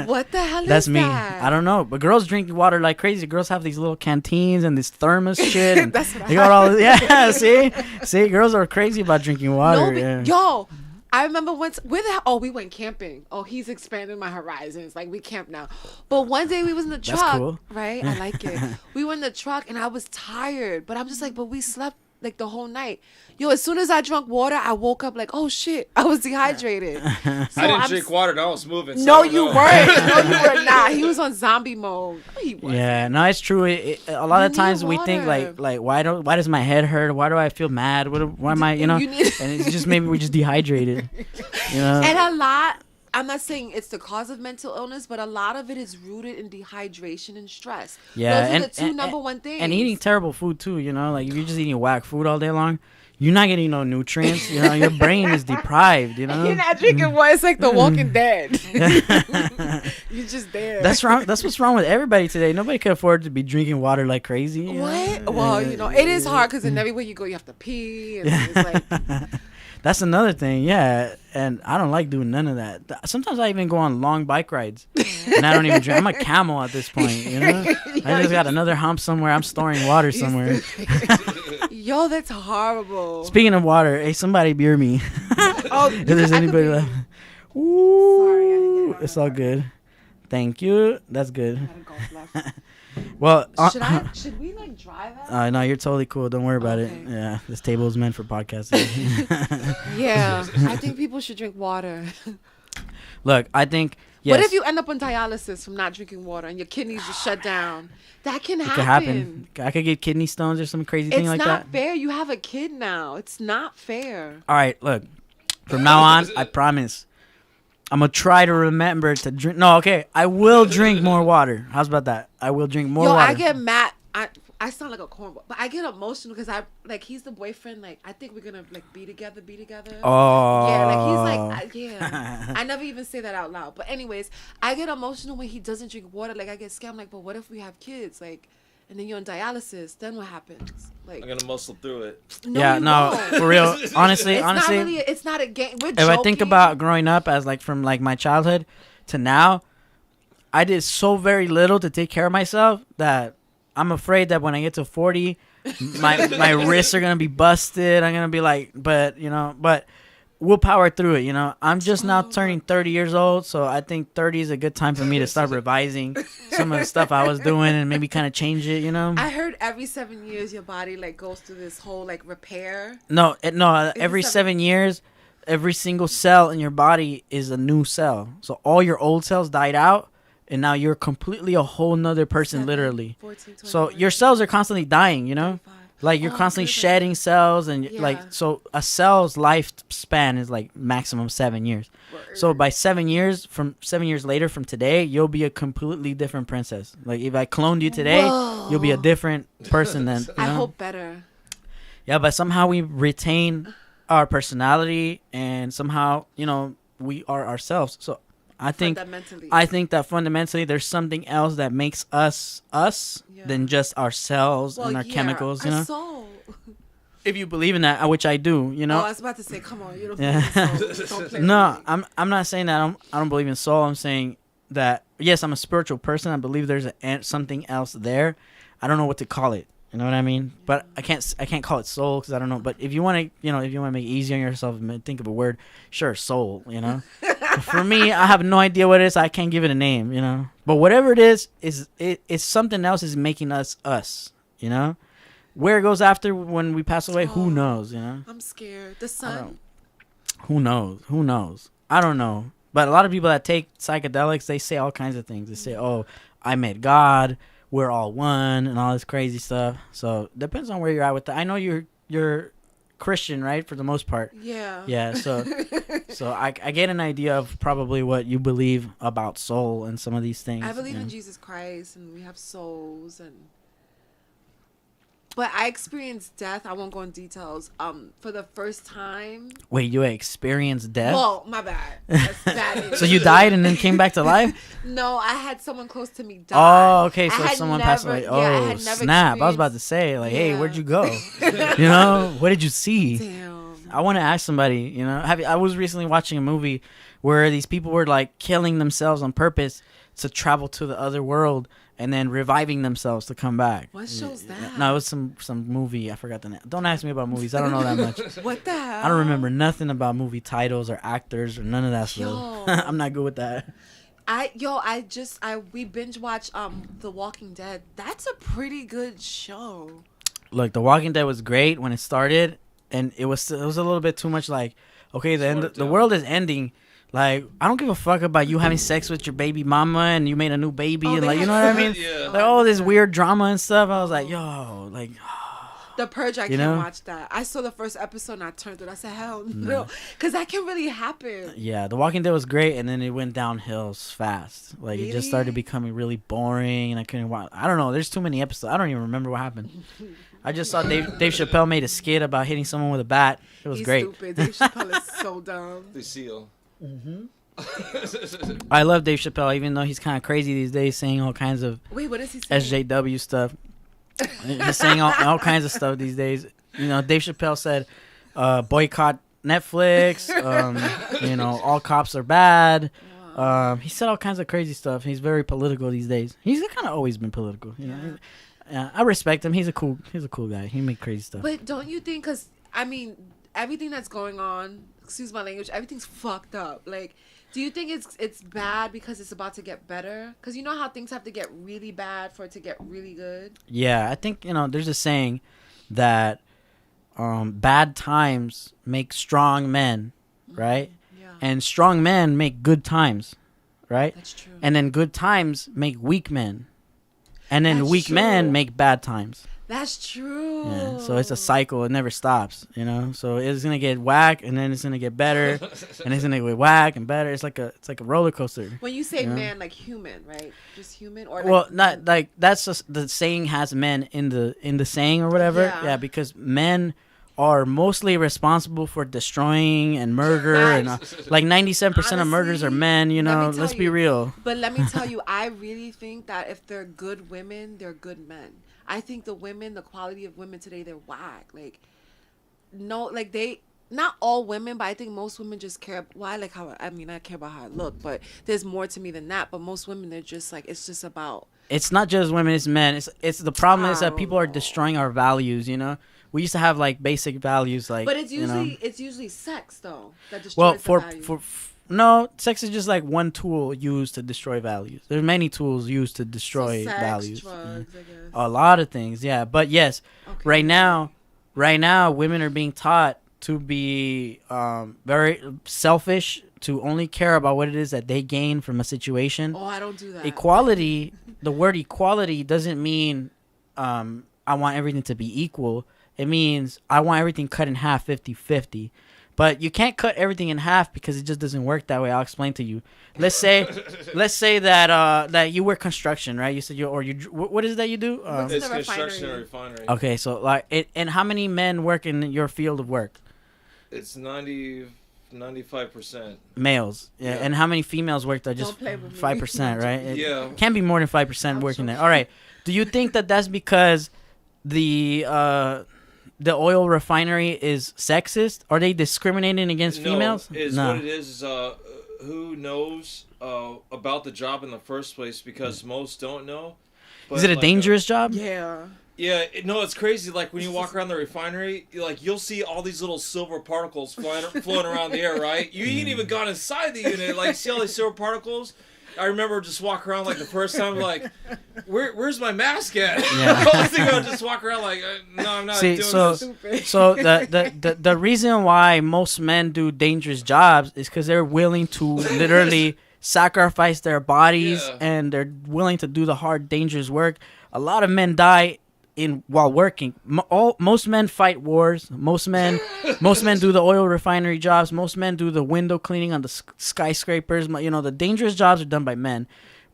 Speaker 1: What the hell is that?
Speaker 2: That's me. I don't know, but girls drink water like crazy. Girls have these little canteens and this thermos shit. And
Speaker 1: That's what
Speaker 2: they got all. Yeah, see, girls are crazy about drinking water.
Speaker 1: Yo. I remember once, we went camping. Oh, he's expanding my horizons. Like, we camp now. But one day we was in the truck.
Speaker 2: That's cool.
Speaker 1: Right? I like it. We were in the truck and I was tired. But I'm just like, but we slept like the whole night. Yo, as soon as I drank water, I woke up like, oh shit, I was dehydrated. So
Speaker 3: I didn't drink water. No, I was moving.
Speaker 1: No, you weren't. No, you were not. He was on zombie mode. No, he wasn't.
Speaker 2: Yeah, no, it's true. A lot of times we think like why does my head hurt? Why do I feel mad? Why am I, you know? And it's just maybe we're just dehydrated. You know?
Speaker 1: And a lot. I'm not saying it's the cause of mental illness, but a lot of it is rooted in dehydration and stress.
Speaker 2: Yeah,
Speaker 1: those are the two number one things.
Speaker 2: And eating terrible food too. You know, like if you're just eating whack food all day long, you're not getting no nutrients. You know, your brain is deprived. You know,
Speaker 1: you're not drinking water. It's like The Walking Dead. You're just there.
Speaker 2: That's wrong. That's what's wrong with everybody today. Nobody can afford to be drinking water like crazy.
Speaker 1: What? Know? Well, you know, it is hard because everywhere you go, you have to pee. And it's like.
Speaker 2: That's another thing, yeah. And I don't like doing none of that. Sometimes I even go on long bike rides, and I don't even drink. I'm a camel at this point, you know. I just got another hump somewhere. I'm storing water somewhere.
Speaker 1: Yo, that's horrible.
Speaker 2: Speaking of water, hey, somebody beer me.
Speaker 1: Oh,
Speaker 2: if there's anybody left. Ooh,
Speaker 1: Sorry, I didn't get it on
Speaker 2: it's
Speaker 1: the
Speaker 2: all
Speaker 1: card.
Speaker 2: good. Thank you. That's good.
Speaker 1: I had a golf left.
Speaker 2: Well,
Speaker 1: Should we like drive out?
Speaker 2: no, you're totally cool. Don't worry about it.
Speaker 1: Okay.
Speaker 2: Yeah, this table is meant for podcasting.
Speaker 1: Yeah, I think people should drink water.
Speaker 2: Look, I think yes,
Speaker 1: What if you end up on dialysis from not drinking water and your kidneys just shut down? That can
Speaker 2: it
Speaker 1: happen.
Speaker 2: could happen. I could get kidney stones or some crazy thing
Speaker 1: It's
Speaker 2: like
Speaker 1: not
Speaker 2: that.
Speaker 1: fair. You have a kid now. It's not fair.
Speaker 2: All right, look. From now on, I promise. I'm gonna try to remember to drink. No, okay. I will drink more water. How's about that? I will drink more water.
Speaker 1: I get mad. I sound like a cornball, but I get emotional because he's the boyfriend. Like, I think we're gonna like be together.
Speaker 2: Oh.
Speaker 1: Yeah, like he's like, yeah. I never even say that out loud. But anyways, I get emotional when he doesn't drink water. Like, I get scared. I'm like, but what if we have kids? Like, and then you're on dialysis. Then what happens? Like,
Speaker 3: I'm gonna muscle through it.
Speaker 1: no,
Speaker 2: Yeah,
Speaker 1: you
Speaker 2: no,
Speaker 1: won't.
Speaker 2: for real. Honestly,
Speaker 1: It's not a game. We're
Speaker 2: if I think
Speaker 1: joking.
Speaker 2: about growing up as like from like my childhood to now, I did so very little to take care of myself that I'm afraid that when I get to 40, my wrists are gonna be busted. I'm gonna be like, but we'll power through it. I'm just now turning 30 years old, so I think 30 is a good time for me to start revising some of the stuff I was doing and maybe kind of change it.
Speaker 1: I heard every 7 years your body like goes through this whole like repair.
Speaker 2: No. Every 7 years, every single cell in your body is a new cell. So all your old cells died out, and now you're completely a whole nother person,
Speaker 1: 7,
Speaker 2: literally.
Speaker 1: 14, 21,
Speaker 2: So your cells are constantly dying,
Speaker 1: 25.
Speaker 2: Like you're
Speaker 1: Oh,
Speaker 2: constantly
Speaker 1: good.
Speaker 2: shedding cells, and
Speaker 1: Yeah.
Speaker 2: like so a cell's lifespan is like maximum 7 years.
Speaker 1: Word.
Speaker 2: So by 7 years, from 7 years later from today, you'll be a completely different princess. Like if I cloned you today, you'll be a different person then.
Speaker 1: I hope better.
Speaker 2: Yeah, but somehow we retain our personality, and somehow we are ourselves. So I think that fundamentally there's something else that makes us than just our cells and our chemicals.
Speaker 1: Our soul.
Speaker 2: If you believe in that, which I do,
Speaker 1: Oh, I was about to say, come on, you don't
Speaker 2: Yeah.
Speaker 1: believe in soul. Don't play
Speaker 2: No,
Speaker 1: with me.
Speaker 2: I'm not saying that I don't believe in soul. I'm saying that yes, I'm a spiritual person. I believe there's something else there. I don't know what to call it. You know what I mean? But I can't call it soul because I don't know. But if you want to, make it easy on yourself and think of a word, sure, soul. For me, I have no idea what it is. I can't give it a name. But whatever it is it's something else is making us us. Where it goes after when we pass away, who knows?
Speaker 1: I'm scared. The sun.
Speaker 2: Who knows? I don't know. But a lot of people that take psychedelics, they say all kinds of things. They say, "Oh, I met God. We're all one," and all this crazy stuff. So depends on where you're at with that. I know you're Christian, right? For the most part.
Speaker 1: Yeah.
Speaker 2: Yeah. So I get an idea of probably what you believe about soul and some of these things.
Speaker 1: I believe in Jesus Christ, and we have souls, but I experienced death. I won't go in details. For the first time.
Speaker 2: Wait, you experienced death?
Speaker 1: Well, my bad. That's bad.
Speaker 2: So you died and then came back to life?
Speaker 1: No, I had someone close to me die.
Speaker 2: Oh, okay.
Speaker 1: I
Speaker 2: So
Speaker 1: had
Speaker 2: someone
Speaker 1: never-
Speaker 2: passed away.
Speaker 1: yeah, I
Speaker 2: Oh,
Speaker 1: had never
Speaker 2: snap! I was about to
Speaker 1: experienced-
Speaker 2: say, like, hey,
Speaker 1: Yeah.
Speaker 2: where'd you go? What did you see?
Speaker 1: Damn.
Speaker 2: I want to ask somebody. I was recently watching a movie where these people were like killing themselves on purpose to travel to the other world and then reviving themselves to come back.
Speaker 1: What show's that?
Speaker 2: No, it was some movie. I forgot the name. Don't ask me about movies. I don't know that much.
Speaker 1: What the hell?
Speaker 2: I don't remember nothing about movie titles or actors or none of that stuff.
Speaker 1: Yo.
Speaker 2: I'm not good with that.
Speaker 1: We binge watch The Walking Dead. That's a pretty good show.
Speaker 2: Look, The Walking Dead was great when it started, and it was a little bit too much like, okay, the world is ending. Like, I don't give a fuck about you having sex with your baby mama and you made a new baby and like, you know what I mean?
Speaker 3: Yeah.
Speaker 2: Like all this weird drama and stuff. I was like, yo, like,
Speaker 1: The Purge, I
Speaker 2: You
Speaker 1: can't
Speaker 2: know?
Speaker 1: watch that. I saw the first episode and I turned it. I said, hell no. Because that can really happen.
Speaker 2: yeah, The Walking Dead was great, and then it went downhill fast. Like, it just started
Speaker 1: Really?
Speaker 2: becoming really boring, and I couldn't watch. I don't know. There's too many episodes. I don't even remember what happened. I just saw Dave Chappelle made a skit about hitting someone with a bat. It was
Speaker 1: He's
Speaker 2: great.
Speaker 1: stupid. Dave Chappelle is so dumb.
Speaker 3: Lucille.
Speaker 2: I love Dave Chappelle, even though he's kind of crazy these days, saying all kinds of
Speaker 1: Wait, what is he saying?
Speaker 2: SJW stuff. He's saying all kinds of stuff these days. Dave Chappelle said, boycott Netflix. All cops are bad. He said all kinds of crazy stuff. He's very political these days. He's kind of always been political. Yeah, I respect him. He's a cool guy. He make crazy stuff.
Speaker 1: But don't you think, because, I mean, everything that's going on, excuse my language, everything's fucked up. Like, do you think it's bad because it's about to get better? Because you know how things have to get really bad for it to get really good?
Speaker 2: Yeah, I think, there's a saying that bad times make strong men, right?
Speaker 1: Yeah.
Speaker 2: And strong men make good times, right?
Speaker 1: That's true.
Speaker 2: And then good times make weak men. And then
Speaker 1: That's
Speaker 2: weak
Speaker 1: true.
Speaker 2: men make bad times.
Speaker 1: That's true.
Speaker 2: Yeah, so it's a cycle. It never stops, So it's gonna get whack, and then it's gonna get better, and it's gonna get whack and better. It's like a roller coaster.
Speaker 1: When you say man, like human, right? Just human, or like,
Speaker 2: well, not like that's just the saying has men in the saying or whatever.
Speaker 1: Yeah.
Speaker 2: Because men are mostly responsible for destroying and murder, and like 97% of murders are men. Let's be real.
Speaker 1: But let me tell you, I really think that if they're good women, they're good men. I think the quality of women today, they're whack. Like, no, like not all women, but I think most women just care. Well, I care about how I look, but there's more to me than that. But most women, they're just like, it's just about.
Speaker 2: It's not just women, it's men. It's the problem is that people are destroying our values, We used to have like basic values, like.
Speaker 1: But it's usually sex though that destroys the value.
Speaker 2: No, sex is just like one tool used to destroy values. There's many tools used to destroy
Speaker 1: sex,
Speaker 2: values.
Speaker 1: Drugs, I guess.
Speaker 2: A lot of things, yeah. But yes,
Speaker 1: Okay.
Speaker 2: right now, women are being taught to be very selfish, to only care about what it is that they gain from a situation.
Speaker 1: Oh, I don't do that.
Speaker 2: Equality, the word equality doesn't mean I want everything to be equal. It means I want everything cut in half, 50-50. But you can't cut everything in half because it just doesn't work that way. I'll explain to you. Let's say that that you work construction, right? You said what is it that you do?
Speaker 3: It's construction and refinery.
Speaker 2: Okay, so and how many men work in your field of work?
Speaker 3: It's 95%
Speaker 2: males. Yeah. And how many females work there? Just 5%, right? It can't be more than 5% working there. All right. Do you think that that's because the oil refinery is sexist? Are they discriminating against females?
Speaker 3: What it is who knows about the job in the first place, because most don't know. But
Speaker 2: is it a dangerous job?
Speaker 1: Yeah.
Speaker 3: Yeah, it's crazy. Like when you walk around the refinery, you'll see all these little silver particles floating around the air, right? You ain't even gone inside the unit, see all these silver particles. I remember just walking around the first time, where's my mask at?
Speaker 2: Yeah.
Speaker 3: I was thinking I'd just walk around no, I'm not doing this.
Speaker 2: So the reason why most men do dangerous jobs is because they're willing to literally sacrifice their bodies and they're willing to do the hard, dangerous work. A lot of men die while working. Most men fight wars. Most men do the oil refinery jobs. Most men do the window cleaning on the skyscrapers. The dangerous jobs are done by men.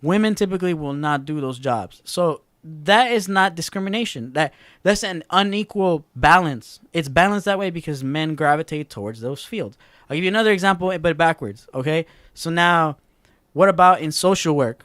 Speaker 2: Women typically will not do those jobs. So that is not discrimination. That's an unequal balance. It's balanced that way because men gravitate towards those fields. I'll give you another example, but backwards. Okay, so now, what about in social work?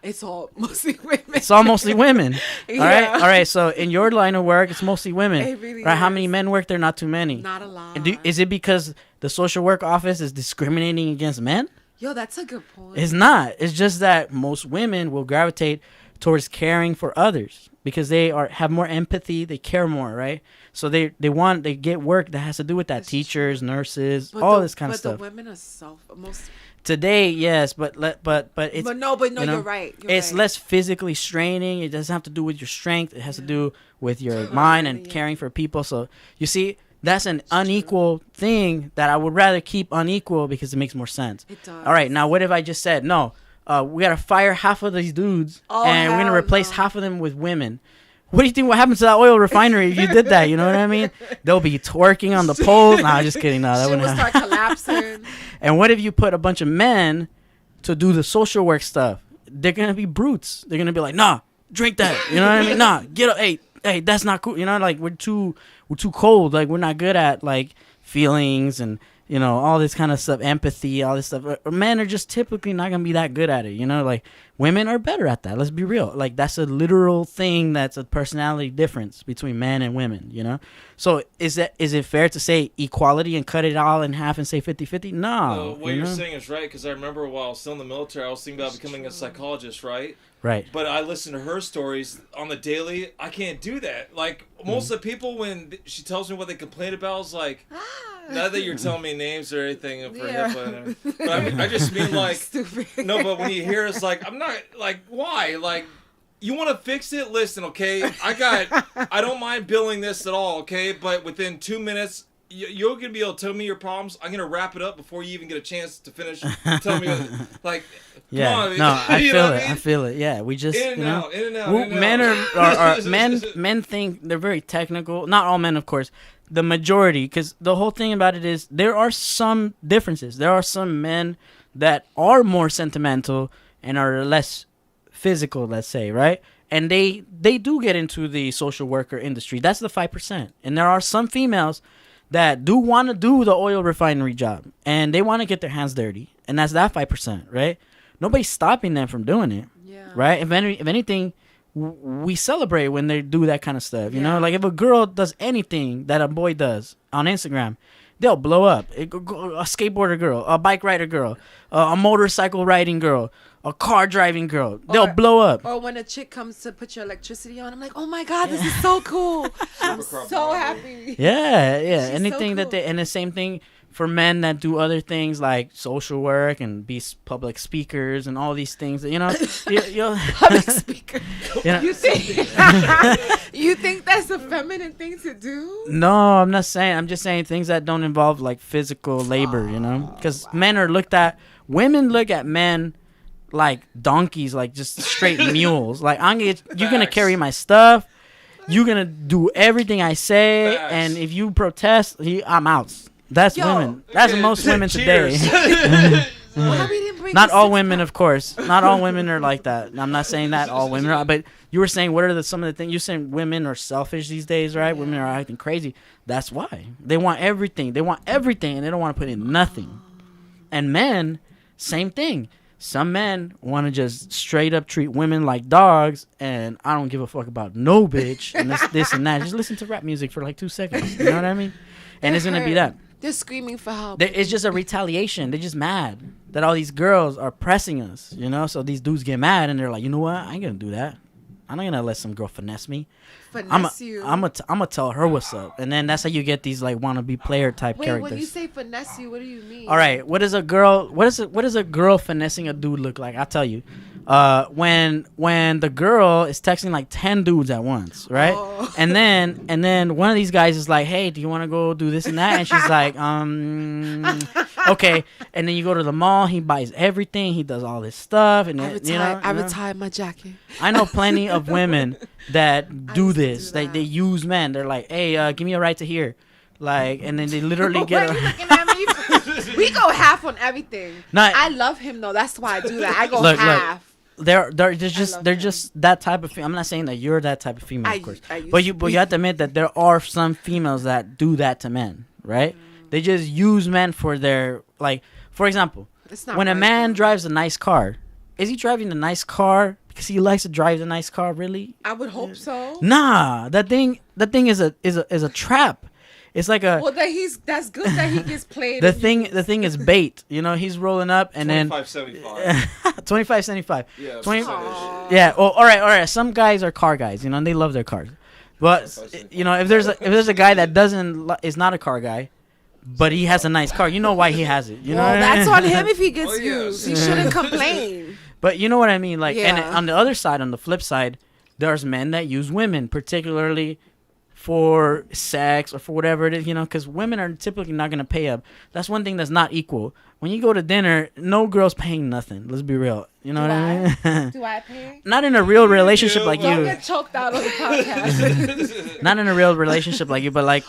Speaker 1: It's all mostly women.
Speaker 2: It's all mostly women.
Speaker 1: Yeah.
Speaker 2: All right. So in your line of work, it's mostly women.
Speaker 1: It really
Speaker 2: right?
Speaker 1: is.
Speaker 2: How many men work there? Not too many.
Speaker 1: Not a lot.
Speaker 2: And is it because the social work office is discriminating against men?
Speaker 1: Yo, that's a good point.
Speaker 2: It's not. It's just that most women will gravitate towards caring for others because they have more empathy. They care more, right? So they get work that has to do with that. That's teachers, true. Nurses, all this kind of stuff.
Speaker 1: But the women are most.
Speaker 2: Today, yes, but it's.
Speaker 1: But no, you're right.
Speaker 2: It's less physically straining. It doesn't have to do with your strength. It has to do with your mind and caring for people. So you see, that's an unequal thing that I would rather keep unequal because it makes more sense.
Speaker 1: It does.
Speaker 2: All right, now what if I just said no? We gotta fire half of these dudes and we're gonna replace half of them with women. What do you think? What happens to that oil refinery if you did that? You know what I mean? They'll be twerking on the poles. Nah, just kidding. No, that wouldn't
Speaker 1: start collapsing.
Speaker 2: And what if you put a bunch of men to do the social work stuff? They're gonna be brutes. They're gonna be like, nah, drink that. You know what I mean? Nah, get up. Hey, that's not cool. You know, we're too cold. We're not good at feelings and all this kind of stuff, empathy, all this stuff. Men are just typically not gonna be that good at it. Women are better at that. Let's be real. That's a literal thing. That's a personality difference between men and women. So is it fair to say equality and cut it all in half and say 50-50? No.
Speaker 3: What you're saying is right, because I remember while I was still in the military, I was thinking about becoming a psychologist, right?
Speaker 2: Right.
Speaker 3: But I listen to her stories on the daily. I can't do that. Most of the people, when she tells me what they complain about, is not that you're telling me names or anything for
Speaker 1: Yeah.
Speaker 3: HIPAA, but I just mean like,
Speaker 1: Stupid.
Speaker 3: no, but when you hear it's like, I'm not, like, why? Like, you want to fix it? Listen, okay, I don't mind billing this at all, okay, but within 2 minutes, you're going to be able to tell me your problems. I'm going to wrap it up before you even get a chance to finish. Tell me, like,
Speaker 2: Yeah,
Speaker 3: come on.
Speaker 2: no, I
Speaker 3: You
Speaker 2: feel
Speaker 3: know
Speaker 2: it.
Speaker 3: what I
Speaker 2: I
Speaker 3: mean?
Speaker 2: feel it. Yeah, we just
Speaker 3: In and
Speaker 2: you know,
Speaker 3: out, in and out,
Speaker 2: well,
Speaker 3: in and
Speaker 2: men
Speaker 3: out.
Speaker 2: are men think they're very technical. Not all men, of course. The majority, because the whole thing about it is there are some differences. There are some men that are more sentimental and are less physical, let's say, right? And they do get into the social worker industry. That's the 5%. And there are some females that do want to do the oil refinery job, and they want to get their hands dirty, and that's that 5%, right? Nobody's stopping them from doing it,
Speaker 1: Yeah.
Speaker 2: right? If anything, we celebrate when they do that kind of stuff, you know?
Speaker 1: Yeah.
Speaker 2: Like, if a girl does anything that a boy does on Instagram, they'll blow up. A skateboarder girl, a bike rider girl, a motorcycle riding girl, a car driving girl, they'll blow up.
Speaker 1: Or when a chick comes to put your electricity on, I'm like, oh my God, this is so cool. I'm so happy.
Speaker 2: Yeah, yeah.
Speaker 1: She's
Speaker 2: Anything
Speaker 1: so
Speaker 2: that
Speaker 1: cool.
Speaker 2: they, and the same thing for men that do other things like social work and be public speakers and all these things. You know,
Speaker 1: Public speaker.
Speaker 2: you know,
Speaker 1: You think you think that's a feminine thing to do?
Speaker 2: no, I'm not saying. I'm just saying things that don't involve like physical labor. You know, because men are looked at. Women look at men like donkeys, like just straight mules. Like you're gonna carry my stuff. You're gonna do everything I say,
Speaker 3: Facts.
Speaker 2: and if you protest, I'm out. That's
Speaker 1: Yo.
Speaker 2: women. That's most women today.
Speaker 3: Cheers.
Speaker 1: Why we didn't bring
Speaker 2: Not
Speaker 1: the
Speaker 2: all
Speaker 1: 6
Speaker 2: women,
Speaker 1: pack?
Speaker 2: of course. Not all women are like that. I'm not saying that all women are, but you were saying what are some of the things you're saying? Women are selfish these days, right? Women are acting crazy. That's why they want everything. They want everything, and they don't want to put in nothing. And men, same thing. Some men want to just straight up treat women like dogs, and I don't give a fuck about no bitch and this and that. Just listen to rap music for like 2 seconds. You know what I mean? And it's gonna be that.
Speaker 1: They're screaming for help.
Speaker 2: It's just a retaliation. They're just mad that all these girls are pressing us, you know? So these dudes get mad, and they're like, you know what? I ain't gonna do that. I'm not gonna let some girl finesse me.
Speaker 1: Finesse you.
Speaker 2: I'm gonna tell her what's up. And then that's how you get these, like, wannabe player type
Speaker 1: Wait,
Speaker 2: characters.
Speaker 1: when you say finesse you, what do you mean?
Speaker 2: All right, what is a girl finessing a dude look like? I'll tell you. When the girl is texting like 10 dudes at once, right?
Speaker 1: Oh.
Speaker 2: And then one of these guys is like, "Hey, do you want to go do this and that?" And she's like, okay. And then you go to the mall. He buys everything. He does all this stuff, and
Speaker 1: I
Speaker 2: then,
Speaker 1: retired my jacket.
Speaker 2: I know plenty of women that do
Speaker 1: used to
Speaker 2: this.
Speaker 1: do that.
Speaker 2: They use men. They're like, "Hey, give me a ride to here," like, and then they literally
Speaker 1: Why
Speaker 2: get.
Speaker 1: are you looking at me? We go half on everything.
Speaker 2: Not-
Speaker 1: I love him though. That's why I do that. I go
Speaker 2: Look,
Speaker 1: half.
Speaker 2: They're
Speaker 1: love
Speaker 2: just that type of. I'm not saying that you're that type of female, of course.
Speaker 1: I used
Speaker 2: But
Speaker 1: to
Speaker 2: you
Speaker 1: be.
Speaker 2: have to admit that there are some females that do that to men, right? They just use men for their, like, for example,
Speaker 1: It's not
Speaker 2: when a
Speaker 1: right,
Speaker 2: man
Speaker 1: though.
Speaker 2: drives a nice car, is he driving the nice car because he likes to drive the nice car? Really?
Speaker 1: I would hope so.
Speaker 2: Nah, that thing is a trap. It's like a
Speaker 1: Well, that's good that he gets played.
Speaker 2: the
Speaker 1: and
Speaker 2: thing is bait. You know, he's rolling up and then
Speaker 3: 25.75.
Speaker 2: 25.75.
Speaker 3: Yeah,
Speaker 2: 20
Speaker 1: Aw.
Speaker 2: Yeah. Oh, all right. Some guys are car guys, you know, and they love their cars. But you know, if there's a guy that is not a car guy, but he has a nice car, you know why he has it. You know,
Speaker 1: Well,
Speaker 2: what I
Speaker 1: that's
Speaker 2: mean?
Speaker 1: on him if he gets
Speaker 3: Oh, yeah.
Speaker 1: used. He shouldn't complain.
Speaker 2: But you know what I mean, like, and
Speaker 1: Yeah.
Speaker 2: on the other side, on the flip side, there's men that use women, particularly for sex or for whatever it is, you know, because women are typically not going to pay up. That's one thing that's not equal. When you go to dinner, no girl's paying nothing. Let's be real. You know what I mean?
Speaker 1: Do I pay?
Speaker 2: Not in a real relationship like
Speaker 1: Don't
Speaker 2: you.
Speaker 1: get choked out on the podcast.
Speaker 2: Not in a real relationship like you, but like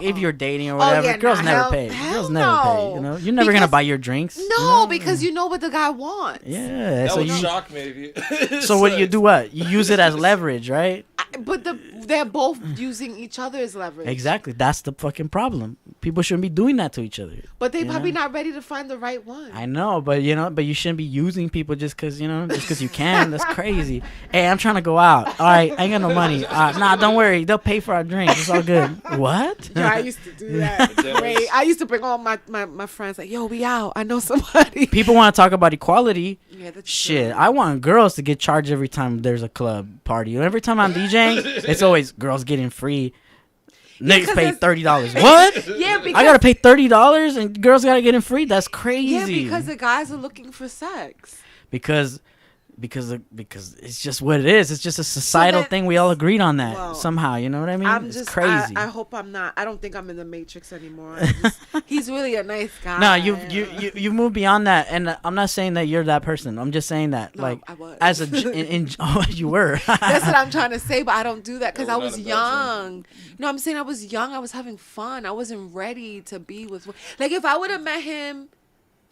Speaker 2: if you're dating or whatever,
Speaker 1: yeah,
Speaker 2: girls
Speaker 1: nah,
Speaker 2: never
Speaker 1: hell-
Speaker 2: pay.
Speaker 1: hell
Speaker 2: Girls never pay.
Speaker 1: no.
Speaker 2: You know, you're never gonna
Speaker 1: Because-
Speaker 2: buy your drinks. you
Speaker 1: No,
Speaker 2: know?
Speaker 1: because you know what the guy wants.
Speaker 2: Yeah.
Speaker 3: That
Speaker 2: So
Speaker 3: would
Speaker 2: you.
Speaker 3: shock me if you.
Speaker 2: So what do you do? What you use it as leverage, right?
Speaker 1: But they're both using each other as leverage.
Speaker 2: Exactly. That's the fucking problem. People shouldn't be doing that to each other.
Speaker 1: But they
Speaker 2: You
Speaker 1: probably
Speaker 2: know?
Speaker 1: not ready to find the right one.
Speaker 2: I know, but you shouldn't be using people just because you can. That's crazy. Hey, I'm trying to go out. All right, I ain't got no money. Nah, don't worry. They'll pay for our drinks. It's all good. What?
Speaker 1: Yeah, I used to do that.
Speaker 3: Dinners.
Speaker 1: Wait, I used to bring all my friends like, yo, we out. I know somebody.
Speaker 2: People want to talk about equality.
Speaker 1: Yeah, that's
Speaker 2: Shit,
Speaker 1: true.
Speaker 2: I want girls to get charged every time there's a club party. Every time I'm DJing, it's always girls getting free. Niggas
Speaker 1: 'cause
Speaker 2: pay
Speaker 1: it's-
Speaker 2: $30. What?
Speaker 1: Yeah, because
Speaker 2: I gotta pay $30 and girls gotta get in free? That's crazy.
Speaker 1: yeah, because the guys are looking for sex.
Speaker 2: because it's just what it is. It's just a societal
Speaker 1: then-
Speaker 2: thing. We all agreed on that
Speaker 1: Well,
Speaker 2: somehow. You know what I mean?
Speaker 1: I'm
Speaker 2: it's
Speaker 1: just
Speaker 2: crazy.
Speaker 1: I hope I'm not. I don't think I'm in the Matrix anymore. He's really a nice guy.
Speaker 2: No, you move beyond that, and I'm not saying that you're that person. I'm just saying that,
Speaker 1: No,
Speaker 2: like,
Speaker 1: I was.
Speaker 2: as oh, you were.
Speaker 1: That's what I'm trying to say, but I don't do that because
Speaker 3: No,
Speaker 1: I
Speaker 3: we're
Speaker 1: was
Speaker 3: not a
Speaker 1: young. No, I'm saying I was young. I was having fun. I wasn't ready to be with. Like if I would have met him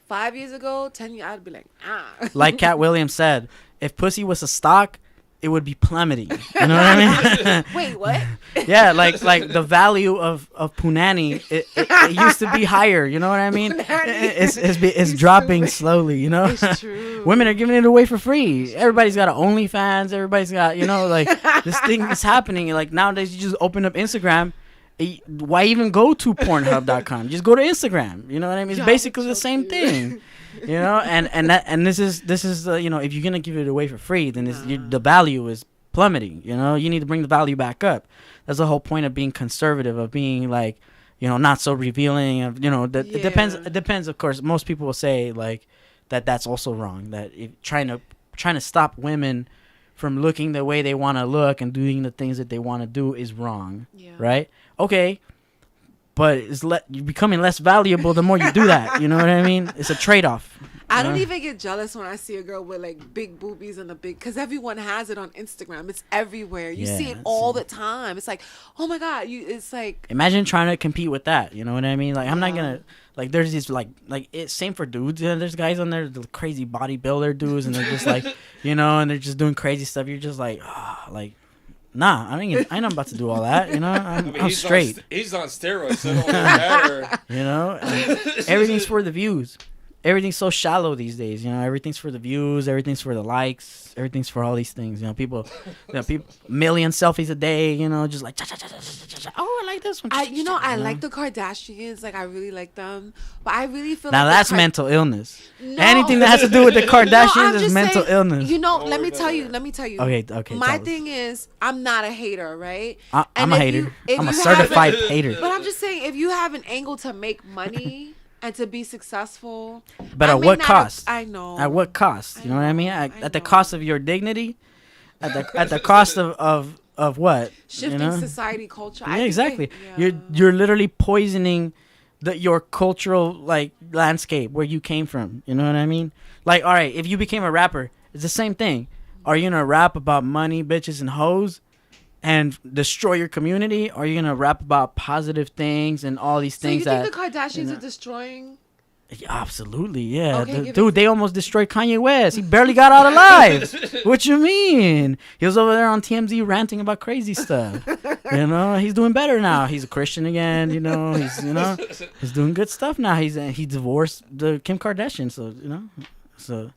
Speaker 1: 5 years ago, 10 years, I'd be like, ah.
Speaker 2: Like Cat Williams said, if pussy was a stock, it would be plummeting. You know what I mean?
Speaker 1: Wait, what?
Speaker 2: Yeah, like the value of punani, it used to be higher. You know what I mean? It's dropping slowly. You know,
Speaker 1: It's true.
Speaker 2: women are giving it away for free. Everybody's got an OnlyFans. Everybody's got, you know, like this thing is happening. Like nowadays, you just open up Instagram. Why even go to Pornhub.com? Just go to Instagram. You know what I mean? It's
Speaker 1: Yeah,
Speaker 2: basically the
Speaker 1: that's so
Speaker 2: same
Speaker 1: cute.
Speaker 2: thing. You know, and this is you know, if you're gonna give it away for free, then the value is plummeting. You know, you need to bring the value back up. That's the whole point of being conservative, of being like, you know, not so revealing. Of, you know, that it depends.
Speaker 1: Yeah.
Speaker 2: It depends, of course. Most people will say like that's also wrong. That if trying to stop women from looking the way they want to look and doing the things that they want to do is wrong.
Speaker 1: Yeah.
Speaker 2: Right? Okay. But you're becoming less valuable the more you do that. You know what I mean? It's a trade-off.
Speaker 1: I don't even get jealous when I see a girl with like big boobies and because everyone has it on Instagram. It's everywhere. You see it all the time. It's like, oh my God, it's like.
Speaker 2: Imagine trying to compete with that. You know what I mean? Like, I'm not gonna, like, there's these like it's same for dudes. Yeah, there's guys on there, the crazy bodybuilder dudes, and they're just like, you know, and they're just doing crazy stuff. You're just like, like, nah, I ain't about to do all that. You know, I'm
Speaker 3: he's
Speaker 2: straight.
Speaker 3: He's on steroids, so it don't really matter.
Speaker 2: You know, and everything's for the views. Everything's so shallow these days. You know, everything's for the views. Everything's for the likes. Everything's for all these things. You know, people million selfies a day. You know, just like oh, I like this one.
Speaker 1: I like the Kardashians. Like I really like them, but I really feel
Speaker 2: Now
Speaker 1: like
Speaker 2: that's mental illness.
Speaker 1: No.
Speaker 2: Anything that has to do with the
Speaker 1: No,
Speaker 2: Kardashians
Speaker 1: I'm
Speaker 2: is
Speaker 1: just
Speaker 2: mental
Speaker 1: saying,
Speaker 2: illness.
Speaker 1: You know,
Speaker 3: Don't
Speaker 1: let
Speaker 3: worry
Speaker 1: me
Speaker 3: about
Speaker 1: tell
Speaker 3: that.
Speaker 1: you. Let me tell you.
Speaker 2: Okay.
Speaker 1: My
Speaker 2: tell us.
Speaker 1: thing is, I'm not a hater, right?
Speaker 2: I'm
Speaker 1: And
Speaker 2: a
Speaker 1: if
Speaker 2: hater.
Speaker 1: if
Speaker 2: I'm a
Speaker 1: you
Speaker 2: certified
Speaker 1: have-
Speaker 2: hater.
Speaker 1: But I'm just saying, if you have an angle to make money and to be successful,
Speaker 2: But
Speaker 1: I
Speaker 2: at
Speaker 1: may
Speaker 2: what
Speaker 1: not
Speaker 2: cost?
Speaker 1: I know.
Speaker 2: At what cost? You know what I mean?
Speaker 1: I
Speaker 2: At the
Speaker 1: know.
Speaker 2: cost of your dignity? At the cost of what?
Speaker 1: Shifting
Speaker 2: you know?
Speaker 1: society culture.
Speaker 2: Yeah, exactly. You're literally poisoning your cultural like landscape where you came from. You know what I mean? Like, all right, if you became a rapper, it's the same thing. Are you gonna rap about money, bitches, and hoes, and destroy your community? Or are you gonna rap about positive things and all these
Speaker 1: So
Speaker 2: things
Speaker 1: you
Speaker 2: that?
Speaker 1: think the Kardashians
Speaker 2: you know-
Speaker 1: are destroying?
Speaker 2: Yeah, absolutely, yeah.
Speaker 1: Okay, give
Speaker 2: Dude,
Speaker 1: it-
Speaker 2: they almost destroyed Kanye West. He barely got out alive. What you mean? He was over there on TMZ ranting about crazy stuff. You know, he's doing better now. He's a Christian again. You know, he's doing good stuff now. He divorced the Kim Kardashian. So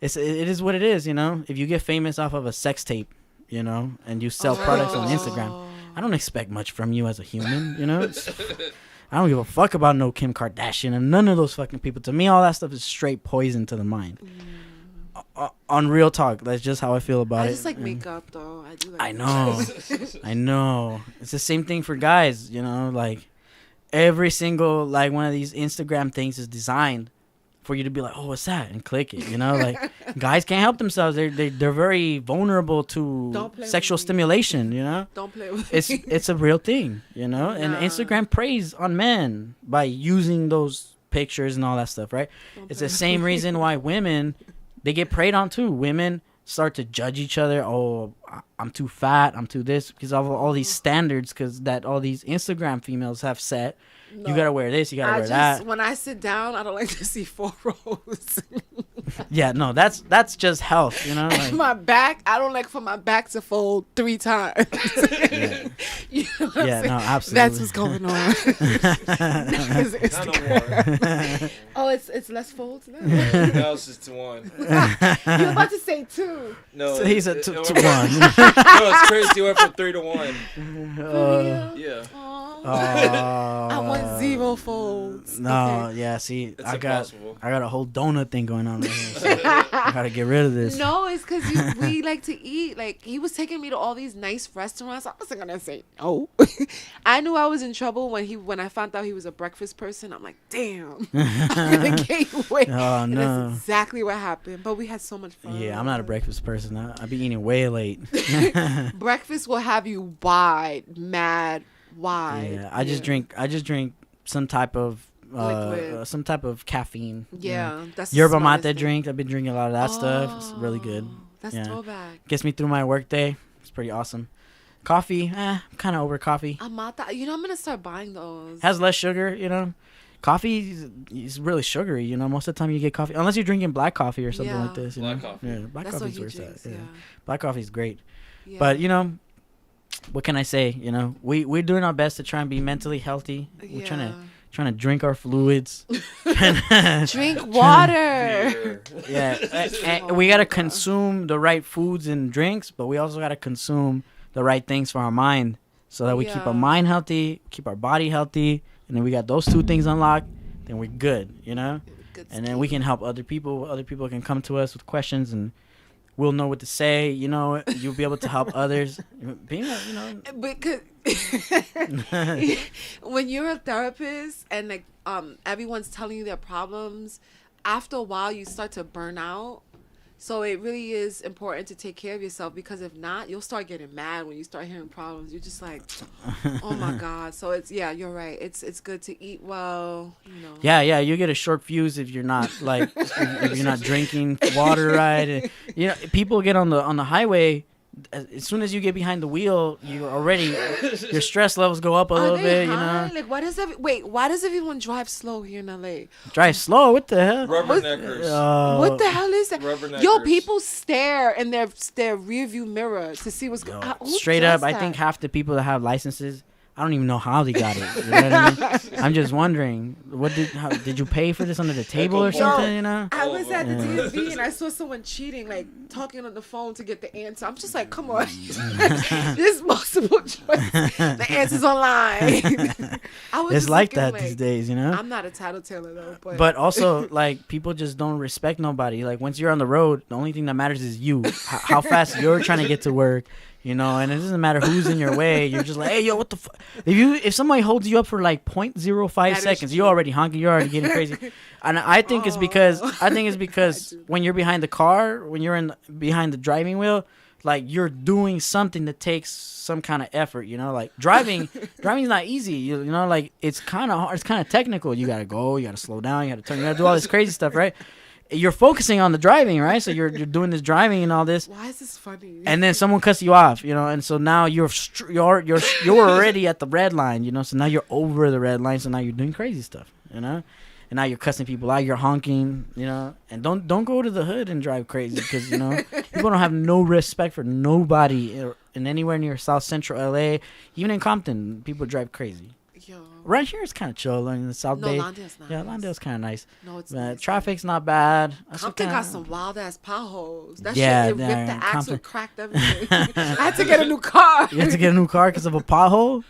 Speaker 2: it is what it is. You know, if you get famous off of a sex tape, you know, and you sell products on Instagram, I don't expect much from you as a human. You know. I don't give a fuck about no Kim Kardashian and none of those fucking people. To me, all that stuff is straight poison to the mind. On real talk, that's just how I feel about it.
Speaker 1: I just like makeup, though. I do like
Speaker 2: I know. I know. It's the same thing for guys, you know, like every single like one of these Instagram things is designed for you to be like, "Oh, what's that?" and click it, you know? Like guys can't help themselves. They're very vulnerable to
Speaker 1: Don't play
Speaker 2: sexual
Speaker 1: with me.
Speaker 2: stimulation, you know?
Speaker 1: Don't play with me.
Speaker 2: It's a real thing, you know? And
Speaker 1: Nah.
Speaker 2: Instagram preys on men by using those pictures and all that stuff, right?
Speaker 1: Don't
Speaker 2: It's
Speaker 1: play
Speaker 2: the
Speaker 1: with
Speaker 2: same
Speaker 1: me.
Speaker 2: reason why women they get preyed on too. Women start to judge each other. Oh, I'm too fat. I'm too this because of all these standards because that all these Instagram females have set.
Speaker 1: No.
Speaker 2: You gotta wear this. You gotta
Speaker 1: I
Speaker 2: wear that.
Speaker 1: when I sit down, I don't like to see 4 rows.
Speaker 2: Yeah, no, that's just health. You know, like,
Speaker 1: My back, I don't like for my back to fold 3 times.
Speaker 2: Yeah.
Speaker 1: You know what I'm
Speaker 2: Yeah,
Speaker 1: saying?
Speaker 2: no, absolutely.
Speaker 1: That's what's going on. It's
Speaker 3: Not no more.
Speaker 1: oh, it's less folds now.
Speaker 3: Now it's just 1.
Speaker 1: You're about to say 2.
Speaker 3: No,
Speaker 2: So he's
Speaker 3: it-
Speaker 2: at
Speaker 3: it
Speaker 2: 2
Speaker 3: went
Speaker 2: to
Speaker 3: from-
Speaker 2: 1.
Speaker 3: No, it's crazy. He went from 3 to 1.
Speaker 2: Uh,
Speaker 3: Yeah.
Speaker 1: Aw. I want 0 folds.
Speaker 2: No,
Speaker 1: Okay.
Speaker 2: yeah. See,
Speaker 3: It's
Speaker 2: I got
Speaker 3: impossible.
Speaker 2: a whole donut thing going on right here. So I gotta get rid of this.
Speaker 1: No, it's because we like to eat. Like, he was taking me to all these nice restaurants. I wasn't gonna say no. I knew I was in trouble when I found out he was a breakfast person. I'm like, damn, I'm gonna gain weight.
Speaker 2: Oh,
Speaker 1: And
Speaker 2: no.
Speaker 1: that's exactly what happened. But we had so much fun.
Speaker 2: Yeah, I'm not a breakfast person. I be eating way late.
Speaker 1: Breakfast will have you wide.
Speaker 2: Yeah, I just drink some type of
Speaker 1: Liquid.
Speaker 2: some type of caffeine.
Speaker 1: Yeah, that's the
Speaker 2: Yerba
Speaker 1: smartest
Speaker 2: mate
Speaker 1: thing.
Speaker 2: drink. I've been drinking a lot of that stuff. It's really good.
Speaker 1: Oh, That's
Speaker 2: Yeah.
Speaker 1: throwback.
Speaker 2: Gets me through my work day. It's pretty awesome. Coffee, I'm kind of over coffee.
Speaker 1: Amata, I'm gonna start buying those.
Speaker 2: Has less sugar, Coffee is really sugary, Most of the time you get coffee, unless you're drinking black coffee or something
Speaker 1: Yeah.
Speaker 2: like this.
Speaker 3: Black coffee.
Speaker 2: Yeah, black
Speaker 1: That's what
Speaker 2: coffee's
Speaker 1: he
Speaker 2: where it's
Speaker 1: drinks.
Speaker 2: at.
Speaker 1: Yeah.
Speaker 2: Black coffee's great.
Speaker 1: Yeah.
Speaker 2: But what can I say? We're doing our best to try and be mentally healthy. We're trying to drink our fluids.
Speaker 1: Drink water.
Speaker 3: Beer.
Speaker 2: Yeah, and we gotta consume the right foods and drinks, but we also gotta consume the right things for our mind, so that we keep
Speaker 1: Yeah.
Speaker 2: our mind healthy, keep our body healthy, and then we got those 2 things unlocked. Then we're good,
Speaker 1: Good
Speaker 2: And then we can help other people. Other people can come to us with questions, and we'll know what to say. You'll be able to help others. Being,
Speaker 1: Because when you're a therapist and like everyone's telling you their problems, after a while you start to burn out. So it really is important to take care of yourself, because if not, you'll start getting mad when you start hearing problems. You're just like, oh my God. So you're right. It's good to eat well,
Speaker 2: Yeah, you get a short fuse if you're not if you're not drinking water right. And, people get on the highway. As soon as you get behind the wheel, your stress levels go up a little bit.
Speaker 1: High? Like, why does everyone drive slow here in LA?
Speaker 2: Drive slow. What the hell?
Speaker 3: Rubberneckers.
Speaker 1: What the hell is that?
Speaker 3: Rubberneckers.
Speaker 1: Yo, people stare in their rear view mirror to see what's going on.
Speaker 2: Straight up, I think half the people that have licenses, I don't even know how they got it. You know what I mean? I'm just wondering, did you pay for this under the table or something?
Speaker 1: I was at the
Speaker 3: Oh.
Speaker 1: DMV and I saw someone cheating, like talking on the phone to get the answer. I'm just like, come on, there's multiple choice. The answer's online. I was
Speaker 2: It's
Speaker 1: just
Speaker 2: like
Speaker 1: looking
Speaker 2: that these days,
Speaker 1: I'm not a tattletale though,
Speaker 2: But also, people just don't respect nobody. Like, once you're on the road, the only thing that matters is you, how fast you're trying to get to work. And it doesn't matter who's in your way. You're just like, hey, yo, what the fuck? If somebody holds you up for like 0.05
Speaker 1: That is
Speaker 2: seconds,
Speaker 1: true.
Speaker 2: you're already honking. You're already getting crazy. And I think it's because when you're behind the car, when you're behind the driving wheel, like, you're doing something that takes some kind of effort. Like driving's not easy. Like, it's kind of hard. It's kind of technical. You gotta go. You gotta slow down. You gotta turn. You gotta do all this crazy stuff, right? You're focusing on the driving, right? So you're doing this driving and all this.
Speaker 1: Why is this funny?
Speaker 2: And then someone cuts you off, and so now you're already at the red line, so now you're over the red line, so now you're doing crazy stuff, and now you're cussing people out, you're honking, and don't go to the hood and drive crazy, because people don't have no respect for nobody in anywhere near South Central LA, even in Compton, people drive crazy.
Speaker 1: Yo.
Speaker 2: Right here it's kind of chill, in the South Bay.
Speaker 1: Lawndale's nice.
Speaker 2: Yeah, Lawndale's kind of nice.
Speaker 1: No, it's
Speaker 2: But
Speaker 1: nice.
Speaker 2: traffic's not bad.
Speaker 1: Compton got some wild ass potholes. That
Speaker 2: Yeah,
Speaker 1: shit, it ripped the
Speaker 2: yeah,
Speaker 1: axle,
Speaker 2: Compton.
Speaker 1: cracked everything. I had to get a new car.
Speaker 2: You have to get a new car because of a pothole?